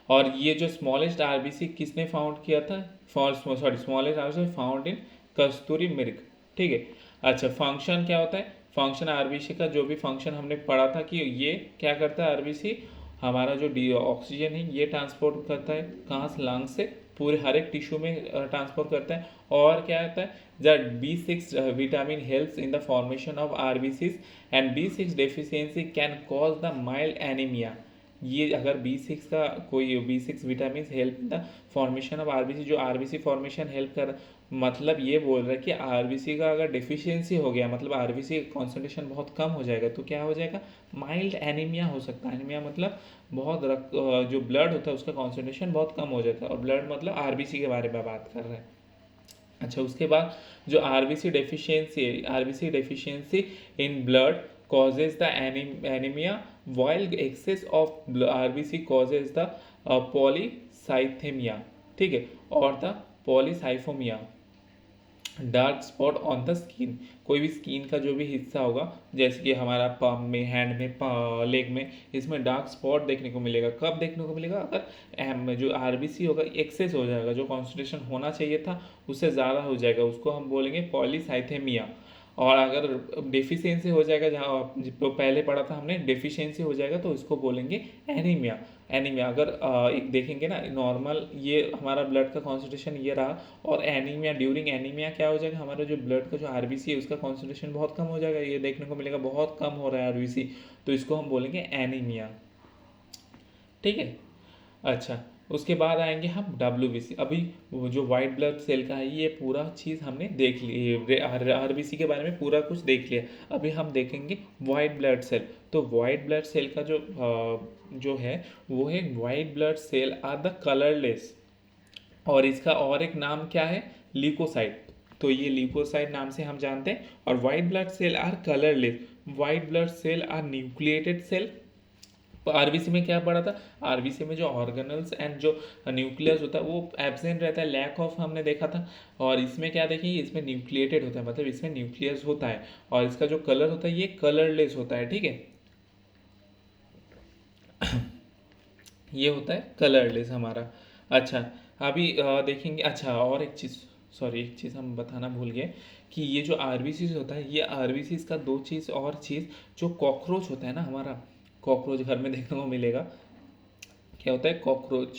और ये जो स्मॉलेस्ट आरबीसी किसने फाउंड किया था, स्मॉलेस्ट आरबीसी फाउंड इन कस्तूरी मृग। ठीक है, अच्छा, फंक्शन क्या होता है, फंक्शन आरबीसी का जो भी फंक्शन हमने पढ़ा था कि ये क्या करता है, आरबीसी हमारा जो ऑक्सीजन है ये ट्रांसपोर्ट करता है, कहाँ से, लंग से पूरे हर एक टिश्यू में ट्रांसपोर्ट करता है। और क्या होता है, the B6 vitamin helps in the formation of RBCs and B6 deficiency can cause the mild anaemia. ये अगर B6 का कोई B6 vitamin help in the formation of RBC, जो आरबीसी फॉर्मेशन हेल्प कर, मतलब ये बोल रहा है कि आरबीसी का अगर डेफिशिएंसी हो गया, मतलब आरबीसी का कॉन्सेंट्रेशन बहुत कम हो जाएगा, तो क्या हो जाएगा, माइल्ड एनीमिया हो सकता है। एनीमिया मतलब बहुत जो ब्लड होता है उसका कॉन्सेंट्रेशन बहुत कम हो जाता है, और ब्लड मतलब आरबीसी के बारे में बात कर रहे हैं। अच्छा, उसके बाद जो RBC deficiency in blood causes the anemia, while excess of RBC causes the polycythemia, ठीक है, और the polycythemia, dark spot on the skin. कोई भी स्किन का जो भी हिस्सा होगा, जैसे कि हमारा पाम में, हैंड में, लेग में, इसमें डार्क स्पॉट देखने को मिलेगा। कब देखने को मिलेगा, अगर जो आरबीसी होगा एक्सेस हो जाएगा, जो कॉन्सेंट्रेशन होना चाहिए था उससे ज़्यादा हो जाएगा, उसको हम बोलेंगे पॉलीसाइथेमिया। और अगर डेफिशिएंसी हो जाएगा, जहाँ पहले पढ़ा था हमने, डेफिशिएंसी हो जाएगा तो इसको बोलेंगे एनीमिया। अगर एक देखेंगे ना, नॉर्मल ये हमारा ब्लड का कॉन्सेंट्रेशन ये रहा, और एनीमिया, ड्यूरिंग एनीमिया क्या हो जाएगा, हमारा जो ब्लड का जो आरबीसी है उसका कॉन्सेंट्रेशन बहुत कम हो जाएगा, ये देखने को मिलेगा बहुत कम हो रहा है आरबीसी, तो इसको हम बोलेंगे एनीमिया। ठीक है, अच्छा, उसके बाद आएंगे हम WBC। अभी वो जो वाइट ब्लड सेल का है ये पूरा चीज़ हमने देख ली, RBC के बारे में पूरा कुछ देख लिया। अभी हम देखेंगे वाइट ब्लड सेल। तो वाइट ब्लड सेल का जो है वो है, white blood cell are the colourless, और इसका और एक नाम क्या है, ल्यूकोसाइट। तो ये ल्यूकोसाइट नाम से हम जानते हैं। और white blood cell are colourless, white blood cell are nucleated cell. RBC में क्या पढ़ा था, आरबीसी में जो ऑर्गेनल्स एंड जो न्यूक्लियस होता है वो एब्सेंट रहता है, लैक ऑफ हमने देखा था। और इसमें क्या देखेंगे, इसमें न्यूक्लिएटेड होता है, मतलब इसमें न्यूक्लियस होता है, और इसका जो कलर होता है ये कलरलेस होता है, ठीक है। ये होता है कलरलेस हमारा। अच्छा, अभी देखेंगे। अच्छा, और एक चीज़, सॉरी एक चीज़ हम बताना भूल गए कि ये जो आरबीसी होता है, ये आरबीसी का दो चीज़ और चीज़, जो कॉकरोच होता है ना हमारा, कॉकरोच घर में देखने को मिलेगा। क्या होता है कॉकरोच,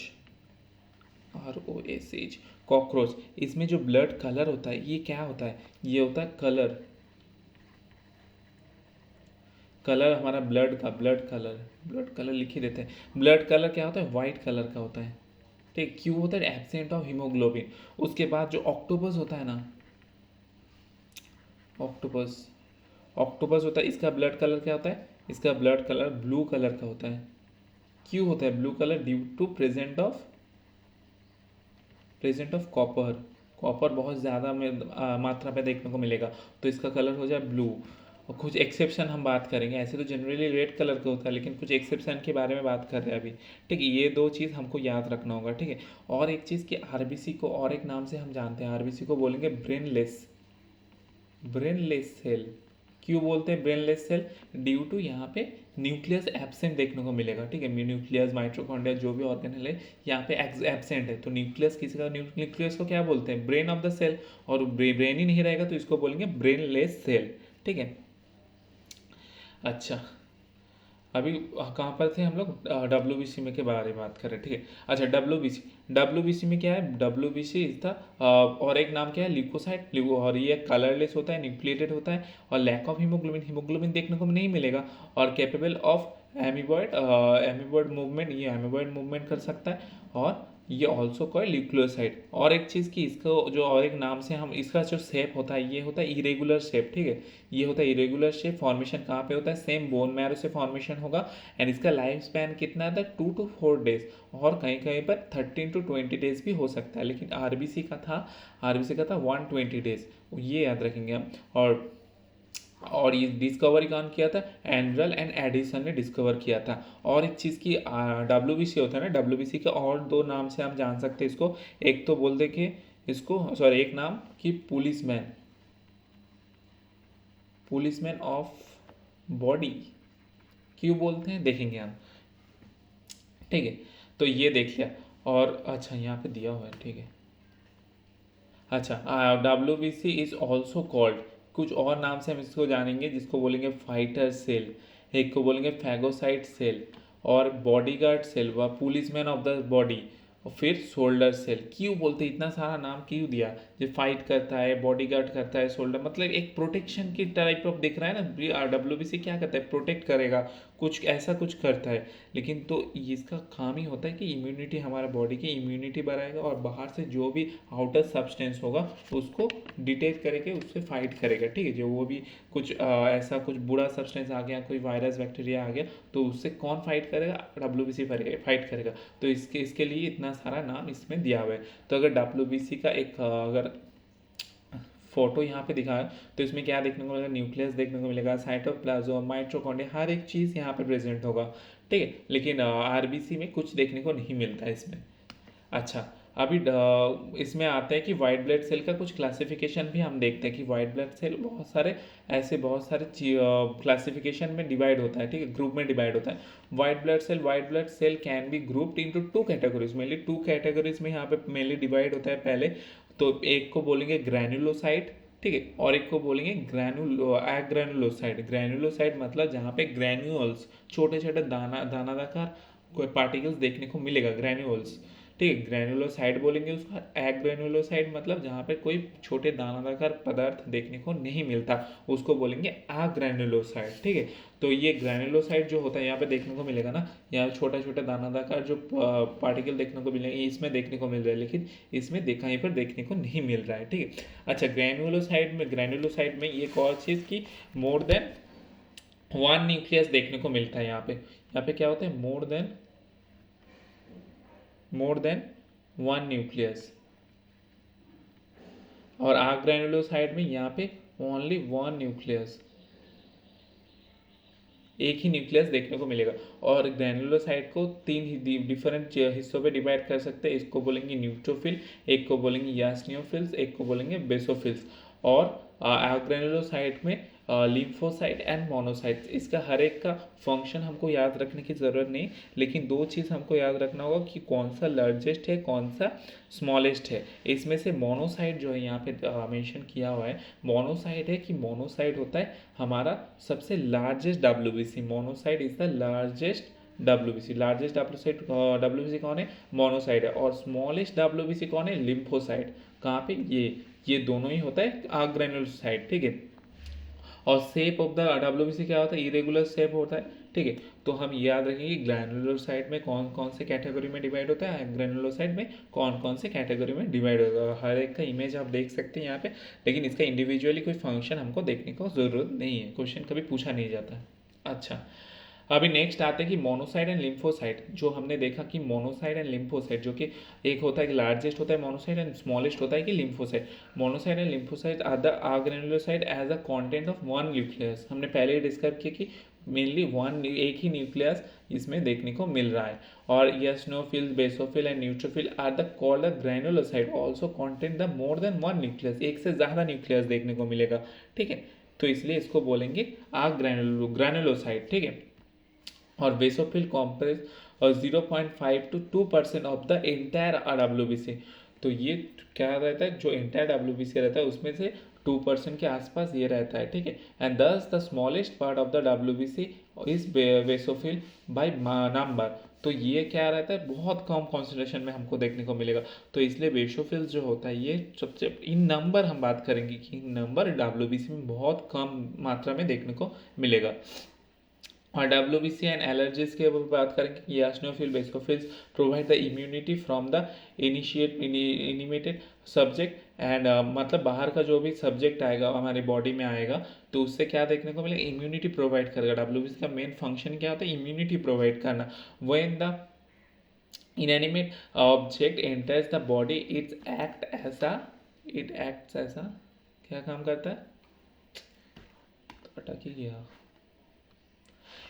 ROACH, कॉकरोच। इसमें जो ब्लड कलर होता है ये क्या होता है, ये होता है कलर, कलर हमारा ब्लड का, ब्लड कलर लिख ही देते हैं। ब्लड कलर क्या होता है, वाइट कलर का होता है, ठीक। क्यों होता है, एब्सेंट ऑफ हीमोग्लोबिन। उसके बाद जो ऑक्टोपस होता है ना, ऑक्टोपस, ऑक्टोपस होता है, इसका ब्लड कलर क्या होता है, इसका ब्लड कलर ब्लू कलर का होता है। क्यों होता है blue colour, due to present of copper. Copper बहुत ज़्यादा में मात्रा में देखने को मिलेगा, तो इसका कलर हो जाए ब्लू। और कुछ एक्सेप्शन हम बात करेंगे, ऐसे तो जनरली रेड कलर का होता है, लेकिन कुछ एक्सेप्शन के बारे में बात कर रहे हैं अभी, ठीक है। ये दो चीज़ हमको याद रखना होगा, ठीक है। और एक चीज़ कि आरबीसी को और एक नाम से हम जानते हैं, आरबीसी को बोलेंगे ब्रेनलेस, ब्रेनलेस सेल। क्यों बोलते हैं ब्रेनलेस सेल, ड्यू टू यहाँ पे न्यूक्लियस एब्सेंट देखने को मिलेगा, ठीक है। न्यूक्लियस, माइटोकॉन्ड्रिया, जो भी ऑर्गेनल है यहाँ पे एब्सेंट है, तो न्यूक्लियस किसी का, न्यूक्लियस को क्या बोलते हैं, ब्रेन ऑफ द सेल। और ब्रेन ही नहीं रहेगा तो इसको बोलेंगे ब्रेनलेस सेल, ठीक है। अच्छा, अभी कहाँ पर थे हम लोग, WBC में के बारे में बात कर रहे हैं, ठीक है। अच्छा, WBC में क्या है, WBC इज द, और एक नाम क्या है, ल्यूकोसाइट। और ये कलरलेस होता है, न्यूक्लिएटेड होता है, और लैक ऑफ हीमोग्लोबिन, हीमोग्लोबिन देखने को नहीं मिलेगा, और कैपेबल ऑफ एमीबॉइड मूवमेंट, ये एमीबॉइड मूवमेंट कर सकता है। और ये ऑल्सो कॉल्ड न्यूक्लियोसाइड। और एक चीज़ की इसको जो और एक नाम से हम, इसका जो शेप होता है ये होता है इरेगुलर शेप, ठीक है। ये होता है इरेगुलर शेप। फॉर्मेशन कहाँ पे होता है, सेम बोन मैरो से फॉर्मेशन होगा। एंड इसका लाइफ स्पैन कितना था, 2 to 4 डेज, और कहीं कहीं पर 13 to 20 डेज भी हो सकता है, लेकिन आरबीसी का था 120 डेज, ये याद रखेंगे हम। और ये डिस्कवरी कौन किया था, एंड्रल एंड एडिसन ने डिस्कवर किया था। और एक चीज़ की WBC होता है ना, WBC के और दो नाम से हम जान सकते हैं इसको। एक तो बोल दे कि इसको, सॉरी, एक नाम कि पुलिसमैन ऑफ बॉडी। क्यों बोलते हैं देखेंगे हम, ठीक है। तो ये देख लिया। और अच्छा, यहाँ पे दिया हुआ है, ठीक है। अच्छा, WBC इज ऑल्सो कॉल्ड, कुछ और नाम से हम इसको जानेंगे, जिसको बोलेंगे फाइटर सेल, एक को बोलेंगे फैगोसाइट सेल, और बॉडीगार्ड सेल व पुलिसमैन ऑफ द बॉडी, और फिर शोल्डर सेल। क्यों बोलते, इतना सारा नाम क्यों दिया, जो फाइट करता है, बॉडीगार्ड करता है, शोल्डर, मतलब एक प्रोटेक्शन की टाइप ऑफ दिख रहा है ना। WBC क्या करता है, प्रोटेक्ट करेगा, कुछ ऐसा कुछ करता है। लेकिन तो इसका काम ही होता है कि इम्यूनिटी, हमारा बॉडी की इम्यूनिटी बढ़ाएगा, और बाहर से जो भी आउटर सब्सटेंस होगा उसको डिटेक्ट करके उससे फाइट करेगा, ठीक है। जो वो भी कुछ ऐसा कुछ बुरा सब्सटेंस आ गया, कोई वायरस बैक्टीरिया आ गया, तो उससे कौन फाइट करेगा, WBC फाइट करेगा। तो इसके लिए इतना सारा नाम इसमें दिया हुआ है। तो अगर WBC का एक अगर फोटो यहाँ पे दिखा है, तो इसमें क्या देखने को मिलेगा, न्यूक्लियस देखने को मिलेगा, साइटोप्लाज्म, माइटोकॉन्ड्रिया, हर एक चीज़ यहाँ पे प्रेजेंट होगा, ठीक है। लेकिन आरबीसी में कुछ देखने को नहीं मिलता है इसमें। अच्छा, अभी इसमें आता है कि वाइट ब्लड सेल का कुछ क्लासिफिकेशन भी हम देखते हैं कि वाइट ब्लड सेल बहुत सारे क्लासिफिकेशन में डिवाइड होता है, ठीक है, ग्रुप में डिवाइड होता है। White blood cell can be grouped into 2 categories, mainly 2 categories में यहाँ पे मेनली डिवाइड होता है। पहले तो एक को बोलेंगे ग्रैन्युलोसाइट, ठीक है, और एक को बोलेंगे ग्रैनुलोसाइड। ग्रैनुलोसाइड मतलब जहाँ पे ग्रैन्यूल्स, छोटे छोटे दानादार कोई पार्टिकल्स देखने को मिलेगा, ग्रैन्यूल्स, ठीक है। ग्रैनुलोसाइट बोलेंगे उसका। एग्रेनुलोसाइट मतलब जहाँ पे कोई छोटे दानादार पदार्थ देखने को नहीं मिलता, उसको बोलेंगे अग्रैनुलोसाइट, ठीक है। तो ये ग्रैनुलोसाइट जो होता है यहाँ पे देखने को मिलेगा ना, यहाँ छोटा छोटा दानादार जो पार्टिकल देखने को मिलेंगे, इसमें देखने को मिल रहा है, लेकिन इसमें कहीं पर देखने को नहीं मिल रहा है, ठीक है। अच्छा, ग्रैनुलोसाइट में एक और चीज़ की मोर देन वन न्यूक्लियस देखने को मिलता है। यहाँ पे क्या होता है, मोर देन वन न्यूक्लियस। और अग्रैनुलोसाइट में यहाँ पे ओनली वन न्यूक्लियस, एक ही न्यूक्लियस देखने को मिलेगा। और ग्रैनुलोसाइट को तीन डिफरेंट हिस्सों पे डिवाइड कर सकते हैं। इसको बोलेंगे न्यूट्रोफिल, एक को बोलेंगे यासनियोफिल्स, एक को बोलेंगे बेसोफिल्स। और ग्रैनुलोसाइट में लिम्फोसाइट एंड मोनोसाइट्स। इसका हर एक का फंक्शन हमको याद रखने की ज़रूरत नहीं, लेकिन दो चीज़ हमको याद रखना होगा कि कौन सा लार्जेस्ट है, कौन सा स्मॉलेस्ट है। इसमें से मोनोसाइट जो है यहाँ पे मेंशन किया हुआ है, मोनोसाइट है कि मोनोसाइट होता है हमारा सबसे largest WBC. Monocyte is the largest WBC. Largest WBC कौन है, मोनोसाइट है। और स्मॉलेस्ट डब्ल्यूबीसी कौन है, लिम्फोसाइट। कहाँ पे, ये दोनों ही होता है अग्रैनुलोसाइट, ठीक है। और शेप ऑफ द डब्ल्यूबीसी क्या होता है, इरेगुलर शेप होता है, ठीक है। तो हम याद रखेंगे ग्रैनुलोसाइट में कौन कौन से कैटेगरी में डिवाइड होता है, ग्रैनुलोसाइट में कौन कौन से कैटेगरी में डिवाइड होता है। हर एक का इमेज आप देख सकते हैं यहाँ पे, लेकिन इसका इंडिविजुअली कोई फंक्शन हमको देखने को ज़रूरत नहीं है, क्वेश्चन कभी पूछा नहीं जाता है। अच्छा, अभी नेक्स्ट आते हैं कि मोनोसाइट एंड लिम्फोसाइट। जो हमने देखा कि मोनोसाइट एंड लिम्फोसाइट, जो कि एक होता है कि लार्जेस्ट होता है मोनोसाइट एंड स्मॉलेस्ट होता है कि lymphocyte. Monocyte and lymphocyte are the agranulocyte as a content of one nucleus. हमने पहले ही डिस्कस किया कि मेनली एक ही न्यूक्लियस इसमें देखने को मिल रहा है। और eosinophils, basophil and neutrophil are the called the granulocyte also content the more than one nucleus. एक से ज़्यादा न्यूक्लियस देखने को मिलेगा, ठीक है। तो इसलिए इसको बोलेंगे ग्रैनुलोसाइट, ठीक है। और basophil compress 0.5 to 2% of the entire WBC. तो ये क्या रहता है, जो एंटायर डब्ल्यूबीसी रहता है उसमें से 2% के आसपास ये रहता है, ठीक है। एंड दस the smallest part of the WBC is basophil by number. तो ये क्या रहता है, बहुत कम कॉन्सेंट्रेशन में हमको देखने को मिलेगा। तो इसलिए बेसोफिल जो होता है ये सबसे इन नंबर हम बात करेंगे कि नंबर डब्ल्यूबीसी में बहुत कम मात्रा में देखने को मिलेगा। और डब्ल्यूबीसी एंड एलर्जीज के ऊपर बात करेंगे कि eosinophil basophils provide the immunity from the animated subject and मतलब बाहर का जो भी सब्जेक्ट आएगा हमारी बॉडी में आएगा तो उससे क्या देखने को मिलेगा, इम्यूनिटी प्रोवाइड करेगा। डब्ल्यूबीसी का मेन फंक्शन क्या होता है, इम्यूनिटी प्रोवाइड करना। When the inanimate object enters the body it acts as a क्या काम करता है, तो अटक ही गया।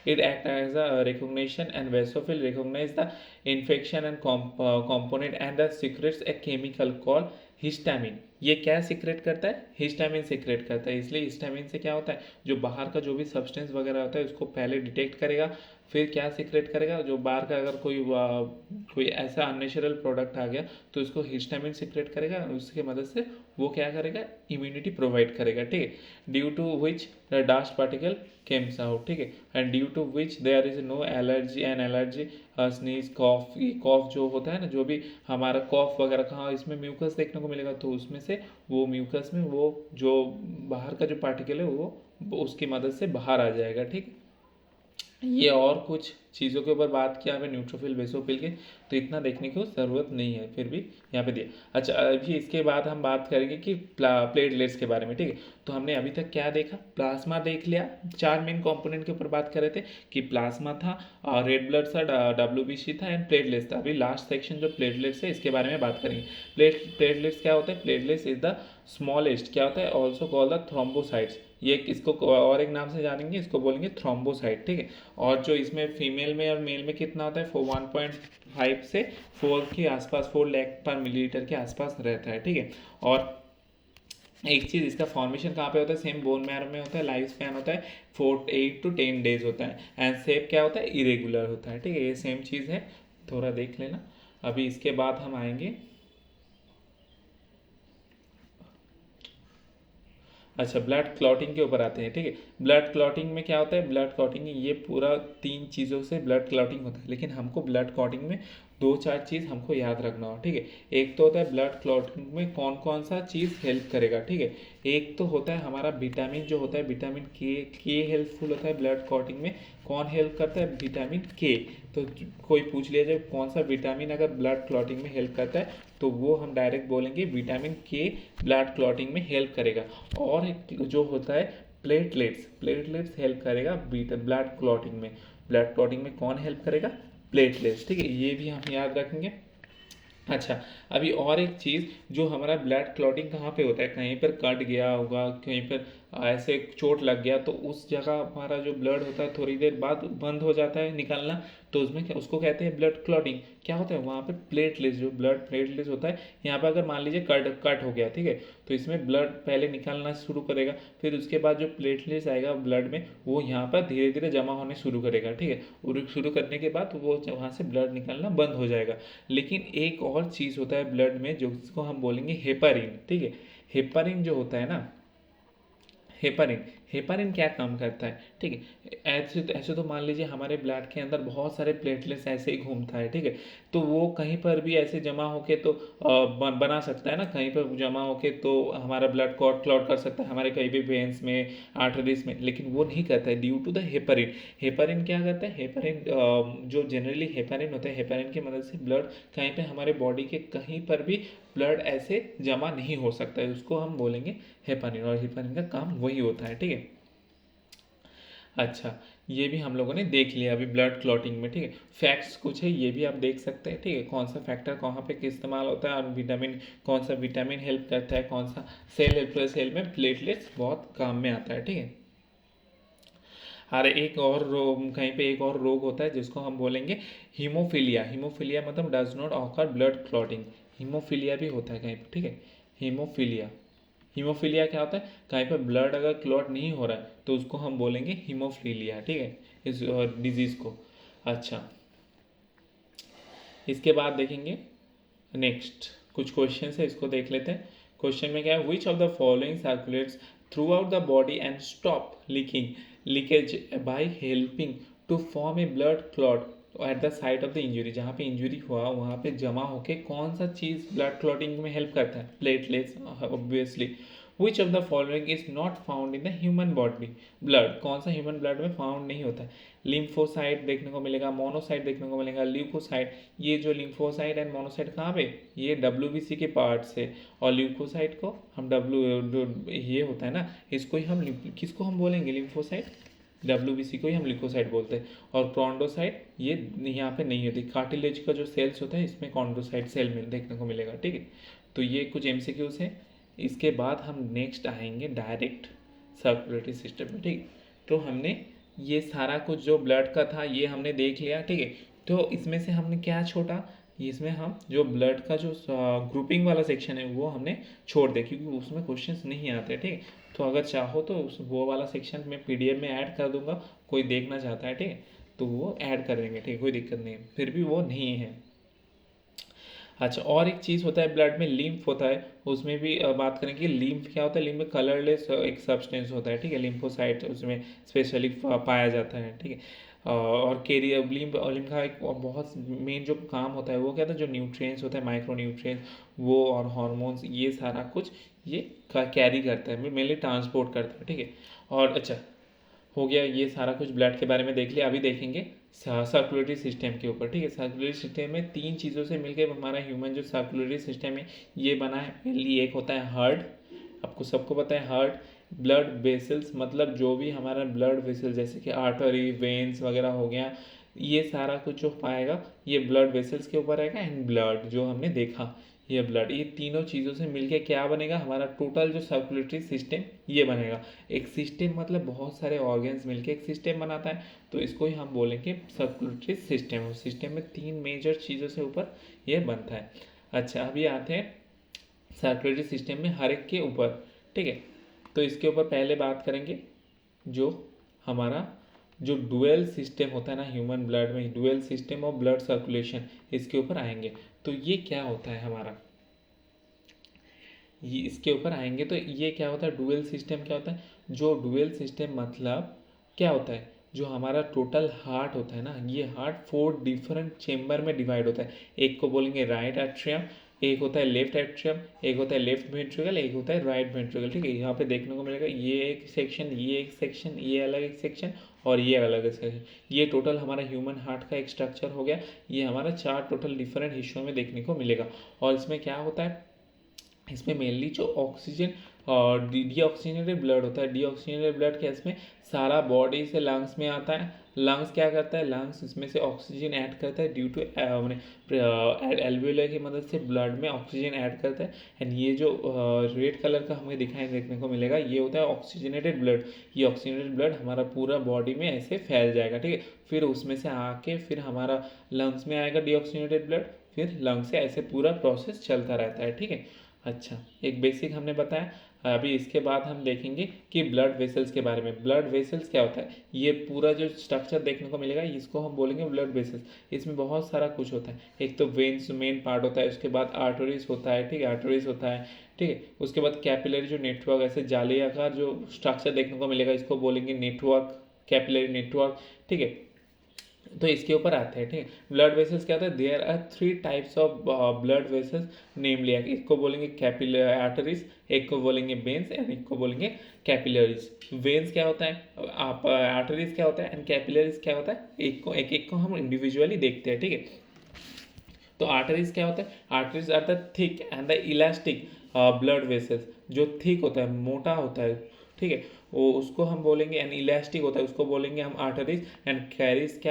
It acts as a recognition and basophil recognize the infection and component and the secretes a chemical called histamine। ये क्या सिक्रेट करता है, हिस्टामिन सिक्रेट करता है। इसलिए हिस्टामिन से क्या होता है, जो बाहर का जो भी सब्सटेंस वगैरह होता है उसको पहले डिटेक्ट करेगा, फिर क्या सिक्रेट करेगा, जो बाहर का अगर कोई ऐसा अननेचुरल प्रोडक्ट आ गया तो उसको हिस्टामिन सिक्रेट करेगा, उसकी मदद से वो क्या करेगा, इम्यूनिटी प्रोवाइड करेगा, ठीक है। Due to which the dust particle comes out, ठीक है। And due to which there is no allergy and allergy sneeze cough. ये कॉफ जो होता है ना, जो भी हमारा कॉफ वगैरह कहाँ इसमें म्यूकस देखने को मिलेगा, तो उसमें से वो म्यूकस में वो जो बाहर का जो पार्टिकल है वो उसकी मदद से बाहर आ जाएगा, ठीक। ये और कुछ चीज़ों के ऊपर बात किया हमें न्यूट्रोफिल बेसोफिल के, तो इतना देखने की ज़रूरत नहीं है, फिर भी यहाँ पे दिया। अच्छा, अभी इसके बाद हम बात करेंगे कि प्लेटलेट्स के बारे में, ठीक है। तो हमने अभी तक क्या देखा, प्लाज्मा देख लिया, 4 मेन कंपोनेंट के ऊपर बात कर रहे थे कि प्लाज्मा था, रेड ब्लड था, डब्ल्यूबीसी था एंड प्लेटलेट्स था। अभी लास्ट सेक्शन जो प्लेटलेट्स है इसके बारे में बात करेंगे। प्लेटलेट्स क्या होता है, प्लेटलेट्स इज द स्मॉलेस्ट क्या होता है, ऑल्सो कॉल द थ्रोम्बोसाइट्स। ये इसको और एक नाम से जानेंगे, इसको बोलेंगे थ्रोम्बोसाइट, ठीक है। और जो इसमें फीमेल में और मेल में कितना होता है, 1.5 से 4 के आसपास, 4 लाख पर मिलीलीटर के आसपास रहता है, ठीक है। और एक चीज़, इसका फॉर्मेशन कहाँ पे होता है, सेम बोन मैरो में होता है, लाइफ स्पैन होता है 8 to 10 डेज होता है एंड शेप क्या होता है, इरेगुलर होता है, ठीक है। ये सेम चीज़ है, थोड़ा देख लेना। अभी इसके बाद हम आएंगे, अच्छा ब्लड क्लॉटिंग के ऊपर आते हैं, ठीक है। ब्लड क्लॉटिंग में क्या होता है, ब्लड क्लॉटिंग ये पूरा 3 चीज़ों से ब्लड क्लॉटिंग होता है, लेकिन हमको ब्लड क्लॉटिंग में दो चार चीज़ हमको याद रखना हो, ठीक है। एक तो होता है ब्लड क्लॉटिंग में कौन कौन सा चीज़ हेल्प करेगा, ठीक है। एक तो होता है हमारा विटामिन जो होता है, विटामिन के हेल्पफुल होता है ब्लड क्लॉटिंग में। कौन हेल्प करता है? विटामिन के। तो कोई पूछ लिया जाए कौन सा विटामिन अगर ब्लड क्लॉटिंग में हेल्प करता है, तो वो हम डायरेक्ट बोलेंगे विटामिन के ब्लड क्लॉटिंग में हेल्प करेगा। और एक जो होता है प्लेटलेट्स, प्लेटलेट्स हेल्प करेगा ब्लड क्लॉटिंग में। ब्लड क्लॉटिंग में कौन हेल्प करेगा? प्लेटलेट्स, ठीक है। ये भी हम याद रखेंगे। अच्छा, अभी और एक चीज़, जो हमारा ब्लड क्लॉटिंग कहाँ पे होता है, कहीं पर कट गया होगा, कहीं पर ऐसे चोट लग गया, तो उस जगह हमारा जो ब्लड होता है थोड़ी देर बाद बंद हो जाता है निकलना, तो उसमें क्या, उसको कहते हैं ब्लड क्लॉटिंग। क्या होता है वहाँ पे? प्लेटलेट्स, जो ब्लड प्लेटलेट्स होता है, यहाँ पे अगर मान लीजिए कट कट हो गया, ठीक है, तो इसमें ब्लड पहले निकलना शुरू करेगा, फिर उसके बाद जो प्लेटलेट्स आएगा ब्लड में, वो यहाँ पर धीरे धीरे जमा होने शुरू करेगा, ठीक है। और शुरू करने के बाद वो वहाँ से ब्लड निकलना बंद हो जाएगा। लेकिन एक और चीज़ होता है ब्लड में, जो जिसको हम बोलेंगे हेपारिन, ठीक है। हेपारिन जो होता है ना, हेपारिन, हेपारिन क्या काम करता है, ठीक है। ऐसे तो मान लीजिए हमारे ब्लड के अंदर बहुत सारे प्लेटलेट्स ऐसे ही घूमता है, ठीक है। तो वो कहीं पर भी ऐसे जमा होके तो बना सकता है ना, कहीं पर जमा होके तो हमारा ब्लड क्लॉट कर सकता है हमारे कहीं भी वेन्स में, आर्टरीज में, लेकिन वो नहीं करता है due to the heparin. Heparin क्या करता है? हेपारिन जो जनरली हेपारिन होता है, हेपारिन की मदद से ब्लड कहीं पे हमारे बॉडी के कहीं पर भी ब्लड ऐसे जमा नहीं हो सकता है, उसको हम बोलेंगे हेपारिन। और हेपारिन का काम वही होता है, ठीक है। अच्छा, ये भी हम लोगों ने देख लिया अभी ब्लड क्लॉटिंग में, ठीक है। फैक्ट्स कुछ है, ये भी आप देख सकते हैं, ठीक है। कौन सा फैक्टर कहाँ पे किस इस्तेमाल होता है, और विटामिन, कौन सा विटामिन हेल्प करता है, कौन सा सेल हेल्प, सेल में प्लेटलेट्स बहुत काम में आता है, ठीक है। और एक और रोग, कहीं पे एक और रोग होता है जिसको हम बोलेंगे हीमोफीलिया। हीमोफीलिया मतलब does not occur blood clotting. Haemophilia भी होता है कहीं पे, ठीक है। हीमोफीलिया, हीमोफीलिया क्या होता है? कहीं पर ब्लड अगर क्लॉट नहीं हो रहा है तो उसको हम बोलेंगे हीमोफीलिया, ठीक है, इस डिजीज़ को। अच्छा, इसके बाद देखेंगे नेक्स्ट कुछ क्वेश्चन है, इसको देख लेते हैं। क्वेश्चन में क्या है? Which of the following circulates throughout the body and stop leakage by helping to form a blood clot at the site of the injury. जहाँ पे इंजरी हुआ वहाँ पे जमा होके कौन सा चीज़ ब्लड क्लॉटिंग में हेल्प करता है? Platelets, obviously. Which of the following is not found in the human body blood. कौन सा ह्यूमन ब्लड में फाउंड नहीं होता है? लिम्फोसाइट देखने को मिलेगा, मोनोसाइट देखने को मिलेगा, ल्यूकोसाइट। ये जो लिम्फोसाइट एंड मोनोसाइट कहाँ पे? ये डब्ल्यूबीसी के पार्ट्स है। और ल्यूकोसाइट को हम ये होता है ना, इसको ही हम किसको हम बोलेंगे? लिम्फोसाइट। डब्ल्यूबीसी को ही हम ल्यूकोसाइट बोलते हैं। और कॉन्डोसाइट ये यहाँ पे नहीं होती। कार्टिलेज का जो सेल्स होता है इसमें कॉन्डोसाइट सेल में देखने को मिलेगा, ठीक है। तो ये कुछ एमसीक्यूज है। इसके बाद हम नेक्स्ट आएंगे डायरेक्ट सर्कुलेटरी सिस्टम में, ठीक है। तो हमने ये सारा कुछ जो ब्लड का था ये हमने देख लिया, ठीक है। तो इसमें से हमने क्या छोड़ा? इसमें हम जो ब्लड का जो ग्रुपिंग वाला सेक्शन है वो हमने छोड़ दिया, क्योंकि उसमें क्वेश्चंस नहीं आते, ठीक है। तो अगर चाहो तो उस वो वाला सेक्शन में पीडीएफ में ऐड कर दूंगा, कोई देखना चाहता है, ठीक है, तो वो ऐड कर देंगे, ठीक है, कोई दिक्कत नहीं है। फिर भी वो नहीं है। अच्छा, और एक चीज़ होता है ब्लड में, लिम्फ होता है, उसमें भी बात करेंगे। लिम्फ क्या होता है? लिम्फ में कलरलेस एक सब्सटेंस होता है, ठीक है। लिम्फोसाइट उसमें स्पेशली पाया जाता है, ठीक है। और कैरी लिम्फ लिम्फ का एक बहुत मेन जो काम होता है वो क्या था? जो न्यूट्रिएंट्स होता है, माइक्रो न्यूट्रिएंट्स, वो और हार्मोन्स, ये सारा कुछ ये कैरी करता है, मेनली ट्रांसपोर्ट करता है, ठीक है। और अच्छा, हो गया ये सारा कुछ ब्लड के बारे में देख लिया। अभी देखेंगे सर्कुलेटरी सिस्टम के ऊपर, ठीक है। सर्कुलेटरी सिस्टम में तीन चीज़ों से मिलकर हमारा ह्यूमन जो सर्कुलेटरी सिस्टम है ये बना है। पहली एक होता है हार्ट, आपको सबको पता है हार्ट। ब्लड वेसल्स, मतलब जो भी हमारा ब्लड वेसल्स जैसे कि आर्टरी, वेन्स वगैरह हो गया, ये सारा कुछ जो पाएगा ये ब्लड वेसल्स के ऊपर आएगा। एंड ब्लड जो हमने देखा, ये ब्लड, ये तीनों चीज़ों से मिलके क्या बनेगा? हमारा टोटल जो सर्कुलेटरी सिस्टम ये बनेगा। एक सिस्टम मतलब बहुत सारे ऑर्गन्स मिलके एक सिस्टम बनाता है, तो इसको ही हम बोलेंगे सर्कुलेटरी सिस्टम। उस सिस्टम में तीन मेजर चीज़ों से ऊपर ये बनता है। अच्छा, अभी आते हैं सर्कुलेटरी सिस्टम में हर एक के ऊपर, ठीक है। तो इसके ऊपर पहले बात करेंगे जो हमारा जो डुअल सिस्टम होता है ना ह्यूमन ब्लड में, dual system of blood circulation, इसके ऊपर आएंगे। तो ये क्या होता है हमारा, ये इसके ऊपर आएंगे। तो ये क्या होता है? डुअल सिस्टम क्या होता है? जो डुअल सिस्टम मतलब क्या होता है? जो हमारा टोटल हार्ट होता है ना, ये हार्ट 4 डिफरेंट चेम्बर में डिवाइड होता है। एक को बोलेंगे राइट एट्रियम, एक होता है लेफ्ट एट्रियम, एक होता है लेफ्ट वेंट्रिकल, एक होता है राइट वेंट्रिकल। ठीक है, यहाँ पे देखने को मिलेगा ये एक सेक्शन, ये एक सेक्शन, ये अलग एक सेक्शन और ये अलग एक सेक्शन। ये टोटल हमारा ह्यूमन हार्ट का एक स्ट्रक्चर हो गया। ये हमारा 4 टोटल डिफरेंट हिस्सों में देखने को मिलेगा। और इसमें क्या होता है, इसमें मेनली जो ऑक्सीजन और डीऑक्सीजनेटेड ब्लड होता है, डीऑक्सीजनेटेड ब्लड क्या इसमें सारा बॉडी से लंग्स में आता है। लंग्स क्या करता है, लंग्स इसमें से ऑक्सीजन ऐड करता है ड्यू टू एल्वेोलाई की मदद से ब्लड में ऑक्सीजन ऐड करता है। एंड ये जो रेड कलर का हमें दिखाई देखने को मिलेगा, ये होता है ऑक्सीजनेटेड ब्लड। ये ऑक्सीजनेटेड ब्लड हमारा पूरा बॉडी में ऐसे फैल जाएगा। ठीक है, फिर उसमें से आके फिर हमारा लंग्स में आएगा डीऑक्सीजनेटेड ब्लड, फिर लंग्स से ऐसे पूरा प्रोसेस चलता रहता है। ठीक है, अच्छा एक बेसिक हमने बताया। अभी इसके बाद हम देखेंगे कि ब्लड वेसल्स के बारे में। ब्लड वेसल्स क्या होता है, ये पूरा जो स्ट्रक्चर देखने को मिलेगा इसको हम बोलेंगे ब्लड वेसल्स। इसमें बहुत सारा कुछ होता है। एक तो वेन्स मेन पार्ट होता है, उसके बाद आर्टरीज होता है। ठीक है, आर्टरीज होता है। ठीक है, उसके बाद कैपिलरी जो नेटवर्क, ऐसे जाली आकार जो स्ट्रक्चर देखने को मिलेगा इसको बोलेंगे नेटवर्क, कैपिलरी नेटवर्क। ठीक है, तो इसके ऊपर आते हैं। ठीक है, ब्लड वेसल्स क्या होता है, there are 3 types of blood vessels name लिया। एक को बोलेंगे कैपिलरी आर्टरीज, एक को बोलेंगे वेन्स एंड एक को बोलेंगे कैपिलरीज। वेन्स क्या होता है, आप आर्टरीज क्या होता है एंड कैपिलरीज क्या होता है, एक को हम इंडिविजुअली देखते हैं। ठीक है, तो आर्टरीज क्या होता है, arteries are the thick and the elastic blood vessels. जो थिक होता है, मोटा होता है। ठीक है, वो उसको हम बोलेंगे, एंड इलास्टिक होता है उसको बोलेंगे हम arteries. And carries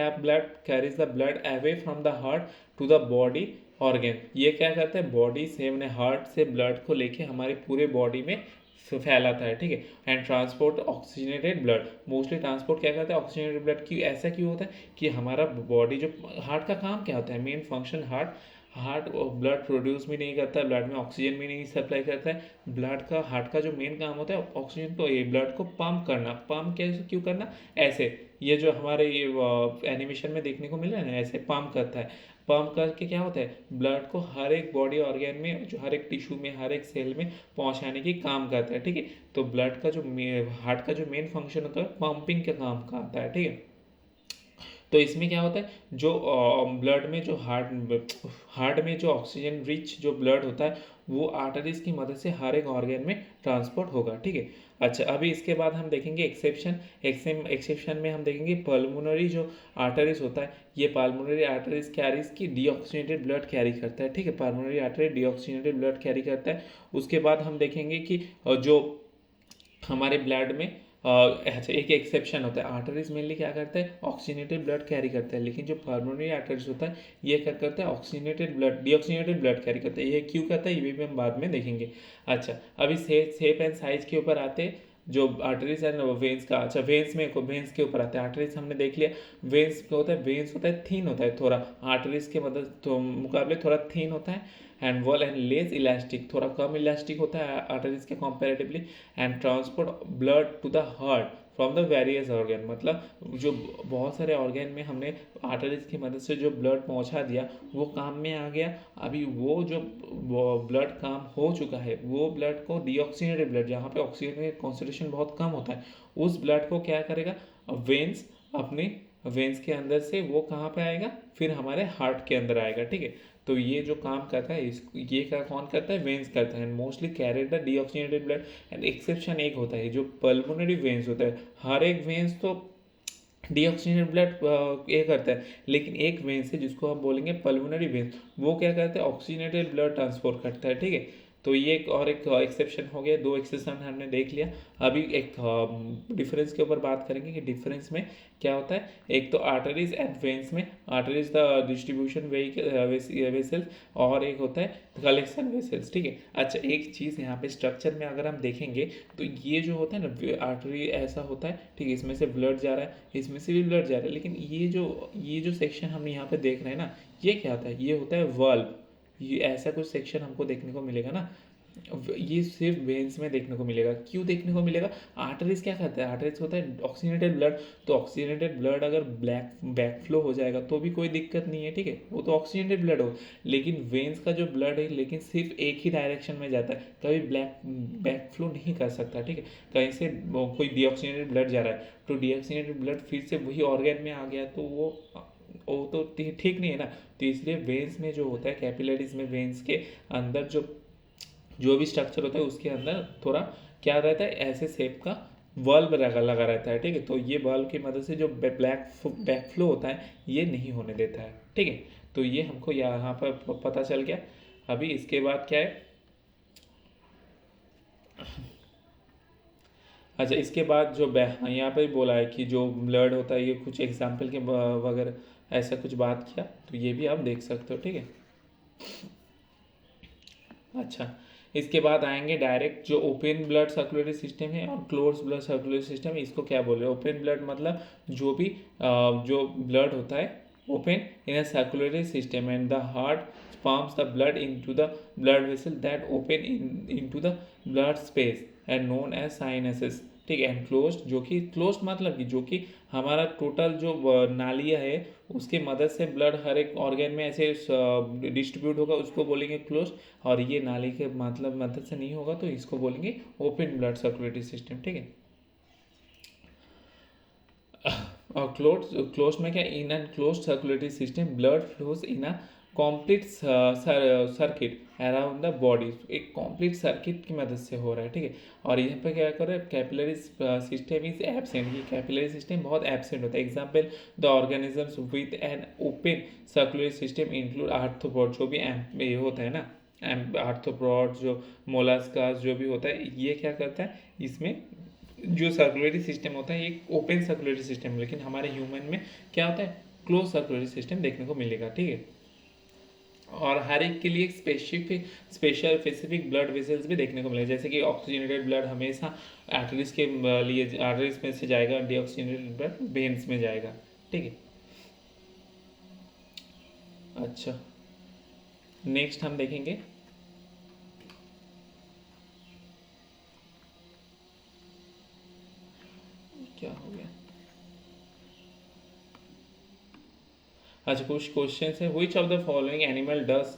the blood away from the heart to the body organ. ये क्या करता है, बॉडी से अपने हार्ट से ब्लड को लेके हमारे पूरे बॉडी में फैलाता है। ठीक है, and transport oxygenated blood, mostly transport क्या करता है ऑक्सीजनेटेड ब्लड। क्यों ऐसा क्यों होता है कि हमारा बॉडी जो हार्ट का काम क्या होता है, main function heart blood produce भी नहीं करता है, ब्लड में ऑक्सीजन भी नहीं सप्लाई करता है। हार्ट का जो मेन काम होता है ऑक्सीजन को, ये ब्लड को पंप करना। पंप कैसे क्यों करना, ऐसे ये जो हमारे ये एनिमेशन में देखने को मिल रहा है ना, ऐसे पंप करता है। पंप करके क्या होता है, ब्लड को हर एक बॉडी ऑर्गन में, जो हर एक टिश्यू में, हर एक सेल में पहुंचाने की काम करता है। ठीक है, तो ब्लड का जो हार्ट का जो मेन फंक्शन होता है पंपिंग के काम का आता है। ठीक है, तो इसमें क्या होता है, जो ब्लड में जो हार्ट में जो ऑक्सीजन रिच जो ब्लड होता है वो आर्टरीज की मदद से हर एक ऑर्गन में ट्रांसपोर्ट होगा। ठीक है, अच्छा अभी इसके बाद हम देखेंगे एक्सेप्शन में हम देखेंगे पल्मोनरी जो आर्टरीज होता है, ये पल्मोनरी आर्टरीज कैरीज की डीऑक्सीजनेटेड ब्लड कैरी करता है। ठीक है, pulmonary artery deoxygenated blood carry करता है। उसके बाद हम देखेंगे कि जो हमारे ब्लड में अच्छा एक एक्सेप्शन होता है, आर्टरीज मेनली क्या करता है ऑक्सीजनेटेड ब्लड कैरी करता है, लेकिन जो पल्मोनरी आर्टरीज होता है ये क्या करता है oxygenated blood deoxygenated blood carry करता है। ये क्यों करता है ये भी हम बाद में देखेंगे। अच्छा अभी शेप एंड साइज के ऊपर आते हैं, जो आर्टरीज एंड वेन्स का। अच्छा वेन्स के ऊपर आते हैं। आर्टरीज हमने देख लिया। वेन्स क्या होता है, वेन्स होता है थिन होता है थोड़ा, आर्टरीज के मदद तो मुकाबले थोड़ा थिन होता है। And wall and less elastic, थोड़ा कम इलास्टिक होता है आर्टरीज के comparatively. And transport blood to the heart from the various organ, मतलब जो बहुत सारे ऑर्गन में हमने आर्टरीज की मदद से जो ब्लड पहुंचा दिया वो काम में आ गया। अभी वो जो ब्लड काम हो चुका है वो ब्लड को डीऑक्सीजनेटेड ब्लड, जहाँ पे ऑक्सीजन का कॉन्सेंट्रेशन बहुत कम होता है, उस ब्लड को क्या करेगा वेन्स, अपने वेन्स के अंदर से वो कहाँ पे आएगा, फिर हमारे हार्ट के अंदर आएगा। ठीक है, तो ये जो काम करता है ये क्या कौन करता है, वेन्स करता है। Mostly carried the deoxygenated blood. And exception एक होता है जो पल्मोनरी वेन्स होता है, हर एक वेन्स तो डीऑक्सीजनेटेड ब्लड ये करता है, लेकिन एक वेन्स है जिसको हम बोलेंगे पल्मोनरी वेन्स, वो क्या करता है ऑक्सीजनेटेड ब्लड ट्रांसपोर्ट करता है। ठीक है, तो ये एक एक्सेप्शन हो गया, 2 एक्सेप्शन हमने देख लिया। अभी एक डिफरेंस के ऊपर बात करेंगे कि डिफरेंस में क्या होता है। एक तो आर्टरीज एंड वेन्स में, आर्टरीज द डिस्ट्रीब्यूशन वेसल्स और एक होता है कलेक्शन वेसल्स। ठीक है, अच्छा एक चीज़ यहाँ पे स्ट्रक्चर में अगर हम देखेंगे तो ये जो होता है ना आर्टरी ऐसा होता है। ठीक है, इसमें से ब्लड जा रहा है, इसमें से भी ब्लड जा रहा है, लेकिन ये जो सेक्शन हम यहाँ पे देख रहे हैं ना, ये क्या होता है, ये होता है वाल्व। ये ऐसा कुछ सेक्शन हमको देखने को मिलेगा ना, ये सिर्फ वेन्स में देखने को मिलेगा। क्यों देखने को मिलेगा? आर्टरीज क्या करता है? आर्टरीज होता है ऑक्सीजनेटेड ब्लड। तो ऑक्सीजनेटेड ब्लड अगर ब्लैक बैक फ्लो हो जाएगा तो भी कोई दिक्कत नहीं है, ठीक है, वो तो ऑक्सीजनेटेड ब्लड हो। लेकिन वेन्स का जो ब्लड है लेकिन सिर्फ एक ही डायरेक्शन में जाता है, कभी ब्लैक बैक फ्लो नहीं कर सकता, ठीक है। कहीं से कोई डीऑक्सीजनेटेड ब्लड जा रहा है तो डीऑक्सीजनेटेड ब्लड फिर से वही ऑर्गन में आ गया तो वो तो ठीक नहीं है ना। तो इसलिए वेन्स में जो होता है, कैपिलरीज में वेन्स के अंदर जो भी स्ट्रक्चर होता है उसके अंदर थोड़ा क्या रहता है, ऐसे शेप का बल्ब लगा रहता है, ठीक है। तो ये बल्ब की मदद से जो बैक फ्लो होता है ये नहीं होने देता है, ठीक है। तो ये हमको यहाँ पर पता चल गया। अभी इसके बाद क्या है, अच्छा इसके बाद जो यहाँ पे बोला है कि जो ब्लड होता है ये कुछ एग्जाम्पल के वगैरह ऐसा कुछ बात किया, तो ये भी आप देख सकते हो, ठीक है। अच्छा, इसके बाद आएंगे डायरेक्ट जो ओपन ब्लड सर्कुलेटरी सिस्टम है और क्लोज ब्लड सर्कुलेटरी सिस्टम है। इसको क्या बोल रहे हैं? ओपन ब्लड मतलब जो भी जो ब्लड होता है open in a circulatory system and the heart pumps the blood into the blood vessel that open into the blood space and known as sinuses, ठीक है। एंड क्लोज्ड जो कि क्लोज्ड मतलब कि जो कि हमारा टोटल जो नालियाँ है उसके मदद से ब्लड हर एक ऑर्गन में ऐसे डिस्ट्रीब्यूट होगा, उसको बोलेंगे क्लोज। और ये नाली के मतलब मदद से नहीं होगा तो इसको बोलेंगे ओपन ब्लड सर्कुलेटरी सिस्टम, ठीक है। और क्लोज में क्या, in and close circulatory system blood flows in a complete circuit around the body, एक कॉम्प्लीट सर्किट की मदद से हो रहा है, ठीक है। और यहाँ पे क्या करें, कैपिलरी सिस्टम इज एब्सेंट, ये कैपिलरी सिस्टम बहुत एब्सेंट होता है। Example the organisms with an open circulatory system include arthropod, जो भी ये होता है ना आर्थ्रोपोड, जो मोलास्कास जो भी होता है, ये क्या करता है, इसमें जो सर्कुलेटरी सिस्टम होता है एक ओपन सर्कुलेटरी सिस्टम, लेकिन हमारे ह्यूमन में क्या होता है, क्लोज सर्कुलेटरी सिस्टम देखने को मिलेगा, ठीक है। और हर एक के लिए स्पेसिफिक ब्लड वेसल्स भी देखने को मिलेगा, जैसे कि ऑक्सीजनेटेड ब्लड हमेशा आर्टरीज के लिए आर्टरीज में से जाएगा, डीऑक्सीजनेटेड ब्लड वेन्स में जाएगा, ठीक है। अच्छा, नेक्स्ट हम देखेंगे क्या हो गया। अच्छा, कुछ क्वेश्चन है, which of the following animal does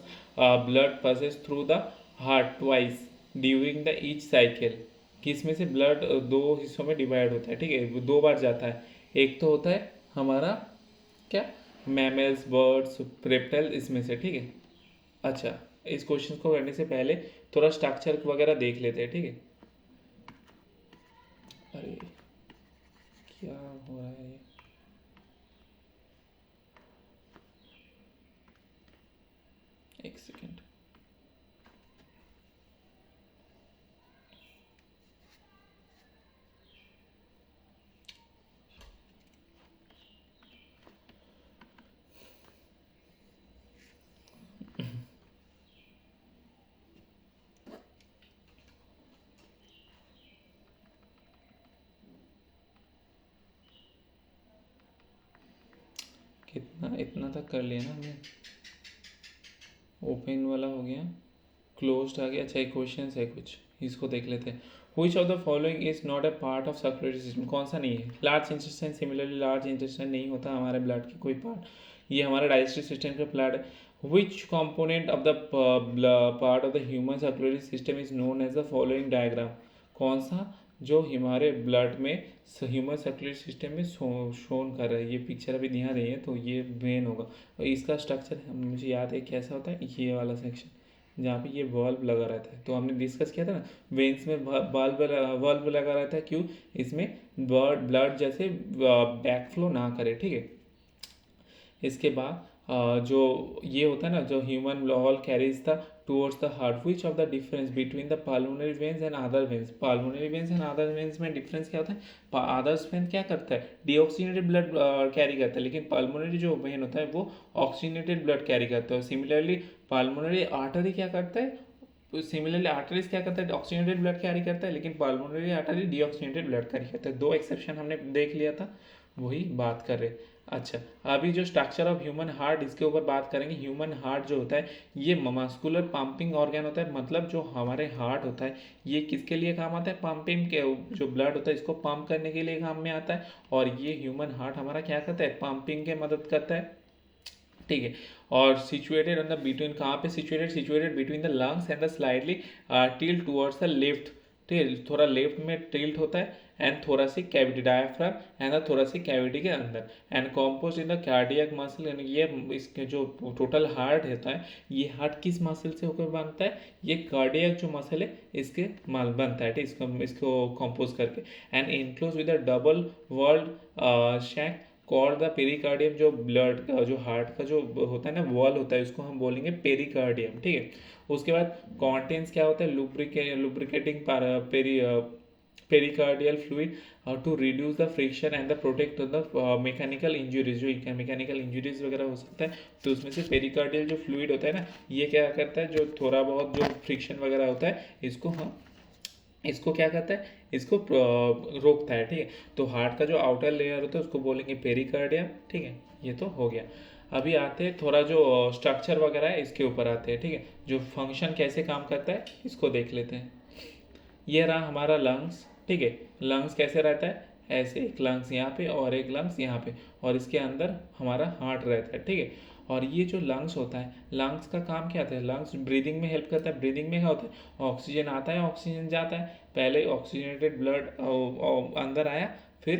blood passes through the heart twice during the each cycle, किस में से ब्लड दो हिस्सों में डिवाइड होता है, ठीक है, वो दो बार जाता है। एक तो होता है हमारा क्या, मैमल्स, बर्ड्स, रेप्टाइल, इसमें से, ठीक है। अच्छा, इस क्वेश्चन को करने से पहले थोड़ा स्ट्रक्चर वगैरह देख लेते हैं, ठीक है। अरे क्या हो रहा है, एक सेकेंड। कितना इतना तक कर लिया ना हमने, ओपन वाला हो गया, क्लोज्ड आ गया। अच्छा, एक क्वेश्चन है कुछ, इसको देख लेते हैं। विच of the following is not a part of circulatory system, कौन सा नहीं है? Large intestine, similarly large intestine नहीं होता हमारे ब्लड की कोई पार्ट, ये हमारा डाइजेस्टिव सिस्टम का पार्ट है। Which component of the part of the human circulatory system is known as the following diagram, कौन सा जो हमारे ब्लड में ह्यूमन सर्कुलेटरी सिस्टम में शोन कर रहा है, ये पिक्चर अभी यहाँ रही है, तो ये वेन होगा। और इसका स्ट्रक्चर मुझे याद है कैसा होता है, ये वाला सेक्शन जहाँ पे ये बल्ब लगा रहता है, तो हमने डिस्कस किया था ना, वेन्स में बल्ब लगा रहता है, क्यों? इसमें ब्लड जैसे बैक फ्लो ना करे, ठीक है। इसके बाद जो ये होता है ना, जो human all carries the towards the heart, which of the difference between the pulmonary veins and other veins, pulmonary veins and other veins में डिफरेंस क्या होता है? अदर्स वेन क्या करता है, डीऑक्सीजनेटेड ब्लड कैरी करता है, लेकिन पाल्मोनरी जो वेन होता है वो ऑक्सीजनेटेड ब्लड कैरी करता है। सिमिलरली पाल्मोनरी आर्टरी क्या करता है, सिमिलरली आर्टरीज क्या करता है, ऑक्सीजनेटेड ब्लड कैरी करता है, लेकिन पाल्मोनरी आर्टरी डीऑक्सीजनेटेड ब्लड कैरी करता है। दो एक्सेप्शन हमने देख लिया था, वही बात कर रहे। अच्छा, अभी जो स्ट्रक्चर ऑफ ह्यूमन हार्ट इसके ऊपर बात करेंगे। ह्यूमन हार्ट जो होता है ये मस्कुलर पंपिंग ऑर्गन होता है, मतलब जो हमारे हार्ट होता है ये किसके लिए काम आता है, पंपिंग के, जो ब्लड होता है इसको पंप करने के लिए काम में आता है। और ये ह्यूमन हार्ट हमारा क्या करता है, पंपिंग के मदद करता है, ठीक है। और सिचुएटेड ऑन द बिटवीन, कहाँ पे situated, situated between the lungs and the slightly tilt towards the left, ठीक है, थोड़ा लेफ्ट में टिल्ट होता है। And thoracic cavity, diaphragm and the thoracic cavity के अंदर। And compose in the cardiac muscle, यानी ये इसके जो टोटल हार्ट होता है ये हार्ट किस मसल से होकर बनता है, ये कार्डियक जो मसल है इसके माल बनता है, ठीक, इसको कंपोज करके। And enclose with a double walled sac called the pericardium, जो ब्लड का जो हार्ट का जो होता है ना वॉल होता है उसको हम बोलेंगे पेरिकार्डियम, ठीक है। उसके बाद कॉन्टेंट्स क्या होता है, lubricating pericardial fluid to reduce the friction and the protect the mechanical injuries, जो मैकेनिकल इंजरीज वगैरह हो सकता है तो उसमें से पेरिकार्डियल जो फ्लूइड होता है ना ये क्या करता है, जो थोड़ा बहुत जो फ्रिक्शन वगैरह होता है इसको क्या करता है, इसको रोकता है, ठीक है। तो हार्ट का जो आउटर लेयर होता है उसको बोलेंगे पेरिकार्डियम, ठीक है। ये तो हो गया। अभी आते हैं थोड़ा जो स्ट्रक्चर वगैरह है इसके ऊपर आते हैं, ठीक है। जो फंक्शन कैसे काम करता है इसको देख लेते हैं। ये रहा हमारा लंग्स, ठीक है। लंग्स कैसे रहता है, ऐसे एक लंग्स यहाँ पे और एक लंग्स यहाँ पे, और इसके अंदर हमारा हार्ट रहता है, ठीक है। और ये जो लंग्स होता है, लंग्स का काम क्या होता है, लंग्स ब्रीदिंग में हेल्प करता है। ब्रीदिंग में क्या होता है, ऑक्सीजन आता है ऑक्सीजन जाता है, पहले ऑक्सीजनेटेड ब्लड अंदर आया, फिर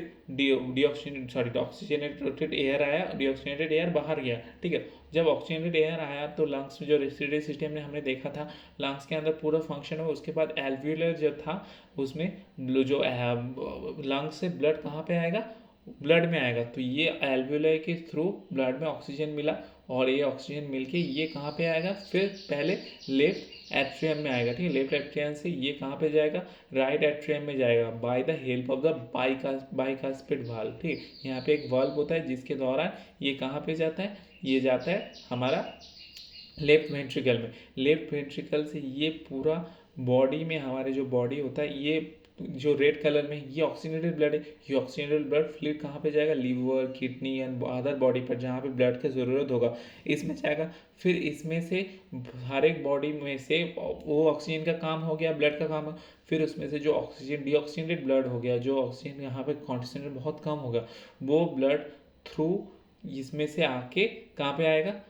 ऑक्सीजनेटेड एयर आया, डीऑक्सीजनेटेड एयर बाहर गया, ठीक है। जब ऑक्सीजनेटेड एयर आया तो लंग्स में जो रेस्पिरेटरी सिस्टम ने हमने देखा था लंग्स के अंदर पूरा फंक्शन हुआ। उसके बाद एल्वियोलर जो था उसमें जो लंग्स से ब्लड कहाँ पे आएगा, ब्लड में आएगा। तो ये एल्वियोलर के थ्रू ब्लड में ऑक्सीजन मिला और ये ऑक्सीजन मिलके ये कहाँ पे आएगा, फिर पहले लेफ्ट एट्रियम में आएगा, ठीक है। लेफ्ट एट्रियम से ये कहाँ पे जाएगा, राइट एट्रियम में जाएगा by the help of the bicuspid valve, ठीक। यहाँ पे एक वाल्व होता है जिसके दौरान ये कहाँ पे जाता है, ये जाता है हमारा लेफ्ट वेंट्रिकल में। लेफ्ट वेंट्रिकल से ये पूरा बॉडी में, हमारे जो बॉडी होता है ये जो रेड कलर में ये ऑक्सीजनेटेड ब्लड है, ये ऑक्सीजनेटेड ब्लड फ्लूइड कहाँ पे जाएगा, liver kidney and other body पर जहाँ पे ब्लड की ज़रूरत होगा इसमें जाएगा। फिर इसमें से हर एक बॉडी में से वो ऑक्सीजन का काम हो गया, ब्लड का काम हो, फिर उसमें से जो ऑक्सीजन डीऑक्सीजनेटेड ब्लड हो गया, जो ऑक्सीजन यहाँ पे कॉन्सेंट्रेट बहुत कम होगा, वो ब्लड थ्रू इसमें से आके कहाँ पे आएगा,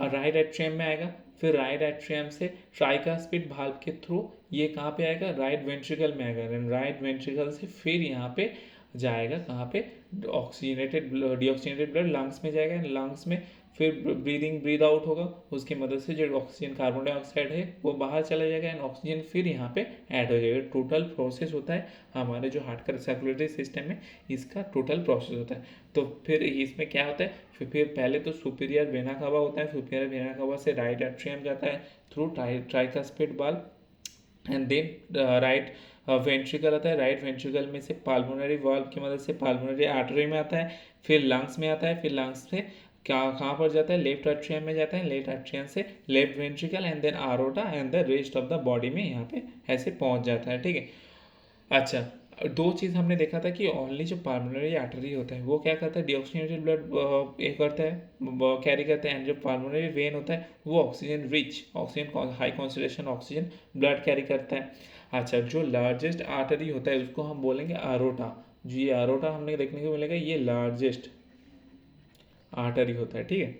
राइट एट्रियम में आएगा। फिर राइट एट्रियम से ट्राइकास्पिड वाल्व के थ्रू ये कहाँ पे आएगा, राइट वेंट्रिकल में आएगा। राइट वेंट्रिकल से फिर यहाँ पे जाएगा कहाँ पे, ऑक्सीजनेटेड डीऑक्सीजनेटेड ब्लड लंग्स में जाएगा। लंग्स में फिर ब्रीद आउट होगा, उसकी मदद से जो ऑक्सीजन कार्बन डाइऑक्साइड है वो बाहर चला जाएगा एंड ऑक्सीजन फिर यहाँ पे ऐड हो जाएगा। टोटल प्रोसेस होता है हमारे जो हार्ट का सर्कुलेटरी सिस्टम में, इसका टोटल प्रोसेस होता है। तो फिर इसमें क्या होता है, फिर पहले तो सुपीरियर वेना कावा होता है, सुपीरियर वेना कावा से राइट एट्रियम जाता है through tricuspid valve and then right ventricle आता है। राइट वेंट्रिकल में से पाल्मोनरी वाल्व की मदद से पाल्मोनरी आर्टरी में आता है, फिर लंग्स में आता है, फिर लंग्स से कहाँ पर जाता है, लेफ्ट एट्रियम में जाता है, लेफ्ट एट्रियम से left ventricle and then aorta and the rest of the body में यहाँ पे ऐसे पहुँच जाता है, ठीक है। अच्छा, दो चीज़ हमने देखा था कि ओनली जो पाल्मोनरी आर्टरी होता है वो क्या करता है, डीऑक्सीजनेटेड ब्लड ये करता है, कैरी करता है, एंड जो पाल्मोनरी वेन होता है वो oxygen rich, oxygen high concentration oxygen blood carry करता है। अच्छा, जो लार्जेस्ट आर्टरी होता है उसको हम बोलेंगे आरोटा। जो ये आरोटा हमने देखने को मिलेगा ये लार्जेस्ट आर्टरी होता है, ठीक है,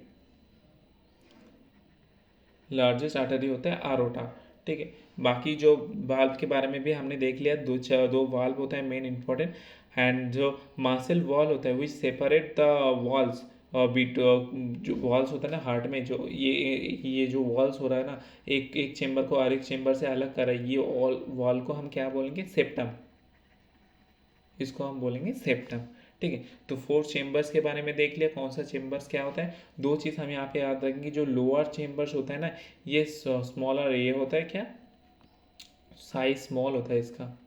लार्जेस्ट आर्टरी होता है आरोटा, ठीक है। बाकी जो वाल्व के बारे में भी हमने देख लिया, दो वाल्व होता है मेन इंपॉर्टेंट, एंड जो मासल वॉल होता है which separate the walls beat, जो वॉल्स होता है ना हार्ट में, जो ये जो वॉल्स हो रहा है ना, एक एक चेम्बर को और एक चेम्बर से अलग कर रहा है, ये वॉल को हम क्या बोलेंगे, सेप्टम, इसको हम बोलेंगे सेप्टम, ठीक है। तो 4 चेम्बर्स के बारे में देख लिया, कौन सा चेम्बर्स क्या होता है। दो चीज़ हम यहाँ पे याद रखेंगे, जो लोअर चेम्बर्स होता है ना ये स्मॉलर, ये होता है क्या, साइज स्मॉल होता है इसका।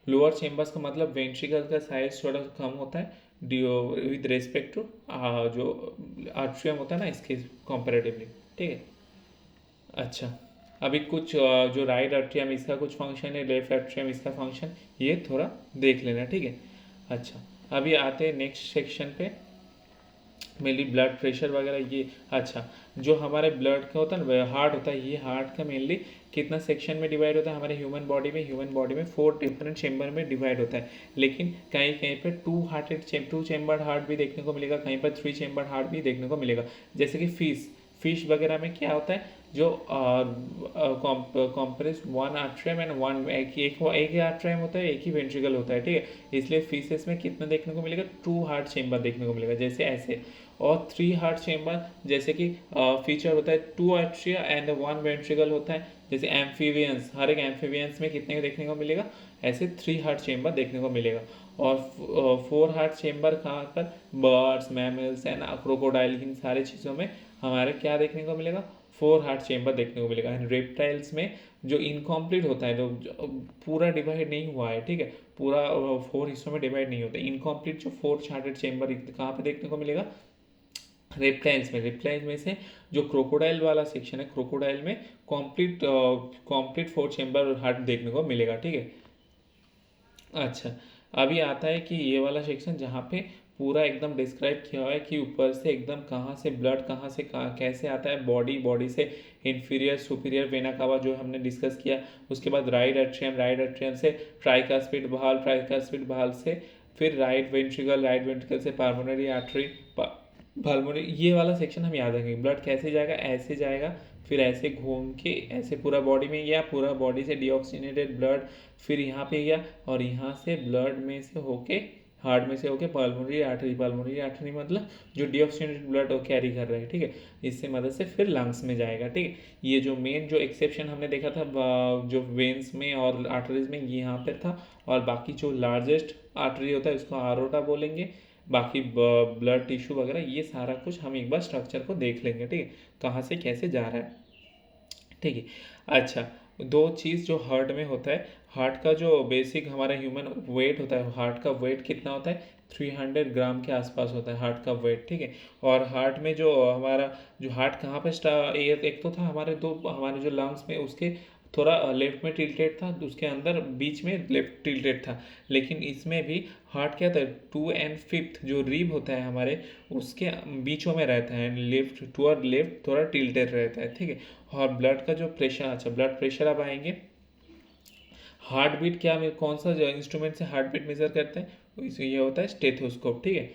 लोअर चेम्बर्स का मतलब वेंट्रिकल का साइज थोड़ा कम होता है विद रेस्पेक्ट टू जो आर्ट्रियम होता है ना इसके कंपेरेटिवली, ठीक है। अच्छा, अभी कुछ जो राइट एट्रियम इसका कुछ फंक्शन है, लेफ्ट एट्रियम इसका फंक्शन, ये थोड़ा देख लेना, ठीक है। अच्छा, अभी आते हैं नेक्स्ट सेक्शन पे, मेनली ब्लड प्रेशर वगैरह ये। अच्छा, जो हमारे ब्लड का होता है ना, हार्ट होता है, ये हार्ट का मेनली कितना सेक्शन में डिवाइड होता है हमारे ह्यूमन बॉडी में 4 डिफरेंट चेम्बर में डिवाइड होता है। लेकिन कहीं कहीं पे टू चेम्बर्ड हार्ट भी देखने को मिलेगा, कहीं पर 3 चेम्बर्ड हार्ट भी देखने को मिलेगा। जैसे कि फिश वगैरह में क्या होता है, जो compress one atrium and one एक ही आर्ट्रियम होता है, एक ही वेंट्रिकल होता है, ठीक है। इसलिए फिशेस में कितना देखने को मिलेगा, 2 हार्ट चेम्बर देखने को मिलेगा, जैसे ऐसे। और 3 हार्ट चेम्बर, जैसे कि फीचर होता है 2 आर्ट्रिया एंड 1 वेंट्रिकल होता है, जैसे एम्फीबियंस, हर एक एम्फीबियंस में कितने का देखने को मिलेगा, ऐसे 3 हार्ट चेम्बर देखने को मिलेगा। और 4 हार्ट चेम्बर कहाँ पर, बर्ड्स, मैमल्स एंड क्रोकोडाइल, इन सारी चीज़ों में हमारे क्या देखने को मिलेगा, 4 हार्ट चेम्बर देखने को मिलेगा। एंड रेप्टाइल्स में जो इनकम्प्लीट होता है, जो पूरा डिवाइड नहीं हुआ है, ठीक है, पूरा 4 हिस्सों में डिवाइड नहीं होता, इनकम्प्लीट जो 4 हार्टेड चेम्बर कहाँ पे देखने को मिलेगा, रेप्टाइल्स में से जो क्रोकोडाइल वाला सेक्शन है, क्रोकोडाइल में कॉम्प्लीट 4 चेम्बर हार्ट देखने को मिलेगा, ठीक है। अच्छा, अभी आता है कि ये वाला सेक्शन जहाँ पे पूरा एकदम डिस्क्राइब किया हुआ है कि ऊपर से एकदम कहाँ से ब्लड कहाँ से कैसे आता है, बॉडी से इन्फीरियर सुपीरियर वेना कावा जो हमने डिस्कस किया। उसके बाद राइट एट्रियम से ट्राइकास्पिड बहाल से फिर राइट वेंट्रिकल से पाल्मोनरी आर्टरी, पाल्मोनरी, ये वाला सेक्शन हम याद रखेंगे। ब्लड कैसे जाएगा, ऐसे जाएगा, फिर ऐसे घूम के ऐसे पूरा बॉडी में गया, पूरा बॉडी से डीऑक्सीनेटेड ब्लड फिर यहाँ पे गया, और यहाँ से ब्लड में से होके हार्ट में से होके पाल्मोनरी आर्टरी मतलब जो डीऑक्सीनेटेड ब्लड वो कैरी कर रहे हैं, ठीक है, इससे मदद से फिर लंग्स में जाएगा, ठीक है। ये जो मेन जो एक्सेप्शन हमने देखा था जो वेन्स में और आर्टरीज में, ये यहाँ पर था। और बाकी जो लार्जेस्ट आर्टरी होता है उसको आरोटा बोलेंगे। बाकी ब्लड टिश्यू वगैरह ये सारा कुछ हम एक बार स्ट्रक्चर को देख लेंगे, ठीक है, कहाँ से कैसे जा रहा है, ठीक है। अच्छा, 2 चीज़ जो हार्ट में होता है, हार्ट का जो बेसिक हमारा ह्यूमन वेट होता है, हार्ट का वेट कितना होता है, 300 ग्राम के आसपास होता है हार्ट का वेट, ठीक है। और हार्ट में जो हमारा जो हार्ट कहाँ पे एक तो था हमारे हमारे जो लंग्स में उसके थोड़ा लेफ्ट में टिल्टेड था, उसके अंदर बीच में लेफ्ट टिल्टेड था। लेकिन इसमें भी हार्ट क्या था, 2 एंड 5th जो रिब होता है हमारे उसके बीचों में रहता है, लेफ्ट थोड़ा टिल्टेड रहता है, ठीक है। और ब्लड का जो प्रेशर, अच्छा ब्लड प्रेशर अब आएंगे। हार्ट बीट क्या कौन सा इंस्ट्रूमेंट से हार्ट बीट मेजर करते हैं, ये होता है स्टेथोस्कोप, ठीक है।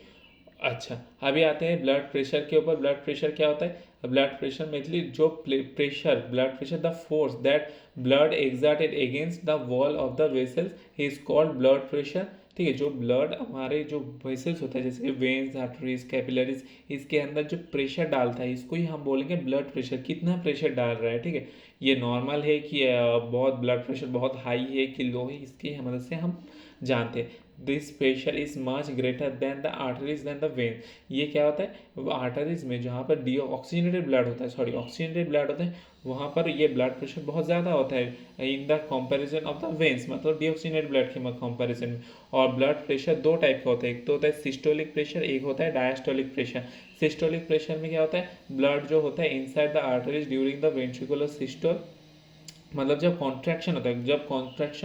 अच्छा, अभी आते हैं ब्लड प्रेशर के ऊपर। ब्लड प्रेशर क्या होता है, ब्लड प्रेशर मेनली जो blood pressure the force that blood exerted against the wall of the vessels is called blood pressure, ठीक है। जो ब्लड हमारे जो वेसल्स होता है जैसे वेन्स, आर्टरीज, कैपिलरीज, इसके अंदर जो प्रेशर डालता है इसको ही हम बोलेंगे ब्लड प्रेशर, कितना प्रेशर डाल रहा है, ठीक है। ये नॉर्मल है कि बहुत ब्लड प्रेशर बहुत हाई है कि लो है, इसकी मदद से हम जानते हैं। This pressure is much greater than the arteries than the vein. ये क्या होता है, आर्टरीज में जहाँ पर ऑक्सीजनेटेड ब्लड होता है, ऑक्सीजनेटेड ब्लड होता है, वहाँ पर ये ब्लड प्रेशर बहुत ज़्यादा होता है in the comparison of the veins, मतलब डीऑक्सीजनेटेड ब्लड के कंपैरिजन में। और ब्लड प्रेशर 2 टाइप का होता है, एक तो होता है सिस्टोलिक प्रेशर, एक होता है डायस्टोलिक प्रेशर। सिस्टोलिक प्रेशर में क्या होता है, ब्लड जो होता है inside the arteries during the ventricular systole, मतलब जब कॉन्ट्रैक्शन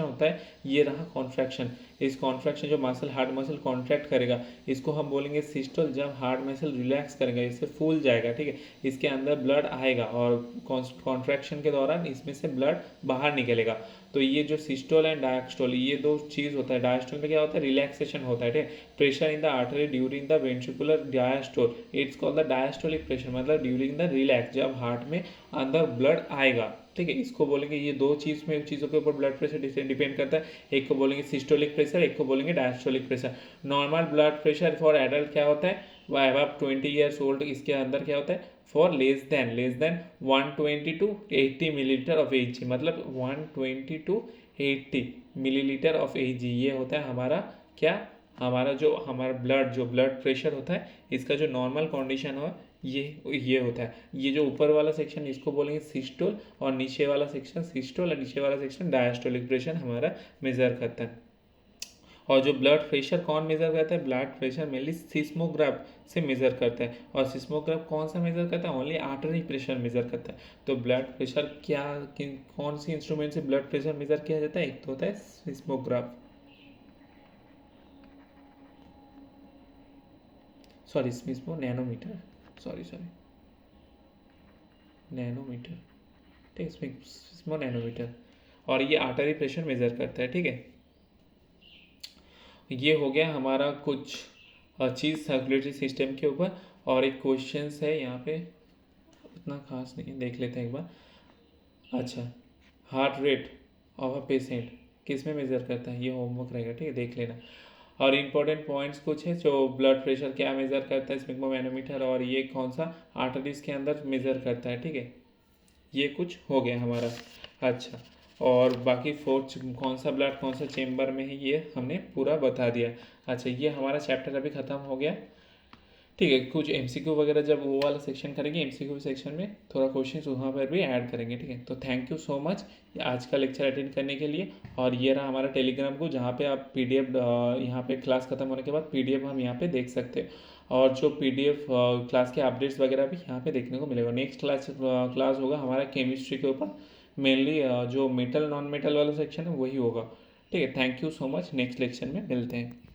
होता है, ये रहा कॉन्ट्रैक्शन, इस कॉन्ट्रैक्शन जो हार्ट मसल कॉन्ट्रैक्ट करेगा इसको हम बोलेंगे सिस्टोल। जब हार्ट मसल रिलैक्स करेगा, इससे फूल जाएगा, ठीक है, इसके अंदर ब्लड आएगा और कॉन्ट्रैक्शन के दौरान इसमें से ब्लड बाहर निकलेगा। तो ये जो सिस्टोल एंड डायस्टोल, ये 2 चीज़ होता है। डायस्टोल में क्या होता है, रिलैक्सेशन होता है, ठीक है, pressure in the artery during the ventricular diastole, it's called the diastolic pressure, मतलब ड्यूरिंग द रिलैक्स जब हार्ट में अंदर ब्लड आएगा, ठीक है, इसको बोलेंगे। ये 2 चीज़ों के ऊपर ब्लड प्रेशर डिपेंड करता है, एक को बोलेंगे सिस्टोलिक प्रेशर, एक को बोलेंगे diastolic pressure. Normal blood pressure for adult क्या होता है, अबव 20 ईयर्स ओल्ड, इसके अंदर क्या होता है, for less than 120 to 80 millilitre of h, मतलब 120 टू 80 मिलीलीटर ऑफ एच, ये होता है हमारा क्या, हमारा ब्लड प्रेशर होता है, इसका जो नॉर्मल कंडीशन हो ये होता है। ये जो ऊपर वाला सेक्शन इसको बोलेंगे सिस्टोल, और नीचे वाला सेक्शन डायस्टोलिक प्रेशर हमारा मेजर करता है। और जो ब्लड प्रेशर कौन मेज़र करता है, ब्लड प्रेशर मेनली सिस्मोग्राफ से मेज़र करता है। और सिस्मोग्राफ कौन सा मेज़र करता है, ओनली आर्टरी प्रेशर मेज़र करता है। तो ब्लड प्रेशर कौन सी इंस्ट्रूमेंट से ब्लड प्रेशर मेज़र किया जाता है, एक तो होता है seismograph, sorry seismo nanometre, sorry nanometre, ठीक है, सिस्मो नैनोमीटर। और ये आर्टरी प्रेशर मेज़र करता है, ठीक है। ये हो गया हमारा कुछ चीज़ सर्कुलेटरी सिस्टम के ऊपर। और एक क्वेश्चन है यहाँ पे, उतना खास नहीं है, देख लेते हैं एक बार। अच्छा, heart rate of a patient किस में मेज़र करता है, ये होमवर्क रहेगा, ठीक है, देख लेना। और इम्पोर्टेंट पॉइंट्स कुछ है, जो ब्लड प्रेशर क्या मेज़र करता है, स्पिग्मोमैनोमीटर, और ये कौन सा आर्टरीज के अंदर मेज़र करता है, ठीक है। ये कुछ हो गया हमारा। अच्छा, और बाकी फोर्थ कौन सा ब्लड कौन सा चेम्बर में है, ये हमने पूरा बता दिया। अच्छा, ये हमारा चैप्टर अभी ख़त्म हो गया, ठीक है। कुछ एमसीक्यू वगैरह जब वो वाला सेक्शन करेंगे, एमसीक्यू सेक्शन में थोड़ा क्वेश्चन वहाँ पर भी ऐड करेंगे, ठीक है। तो थैंक यू सो मच आज का लेक्चर अटेंड करने के लिए। और ये रहा हमारा टेलीग्राम को, जहाँ पे आप पीडीएफ यहाँ पे क्लास खत्म होने के बाद पीडीएफ हम यहाँ पे देख सकते हैं। और जो पीडीएफ क्लास के अपडेट्स वगैरह भी यहाँ पे देखने को मिलेगा। नेक्स्ट क्लास होगा हमारा केमिस्ट्री के ऊपर, मेनली जो मेटल नॉन मेटल वाला सेक्शन है वही होगा, ठीक है। Thank you so much, next lecture में मिलते हैं।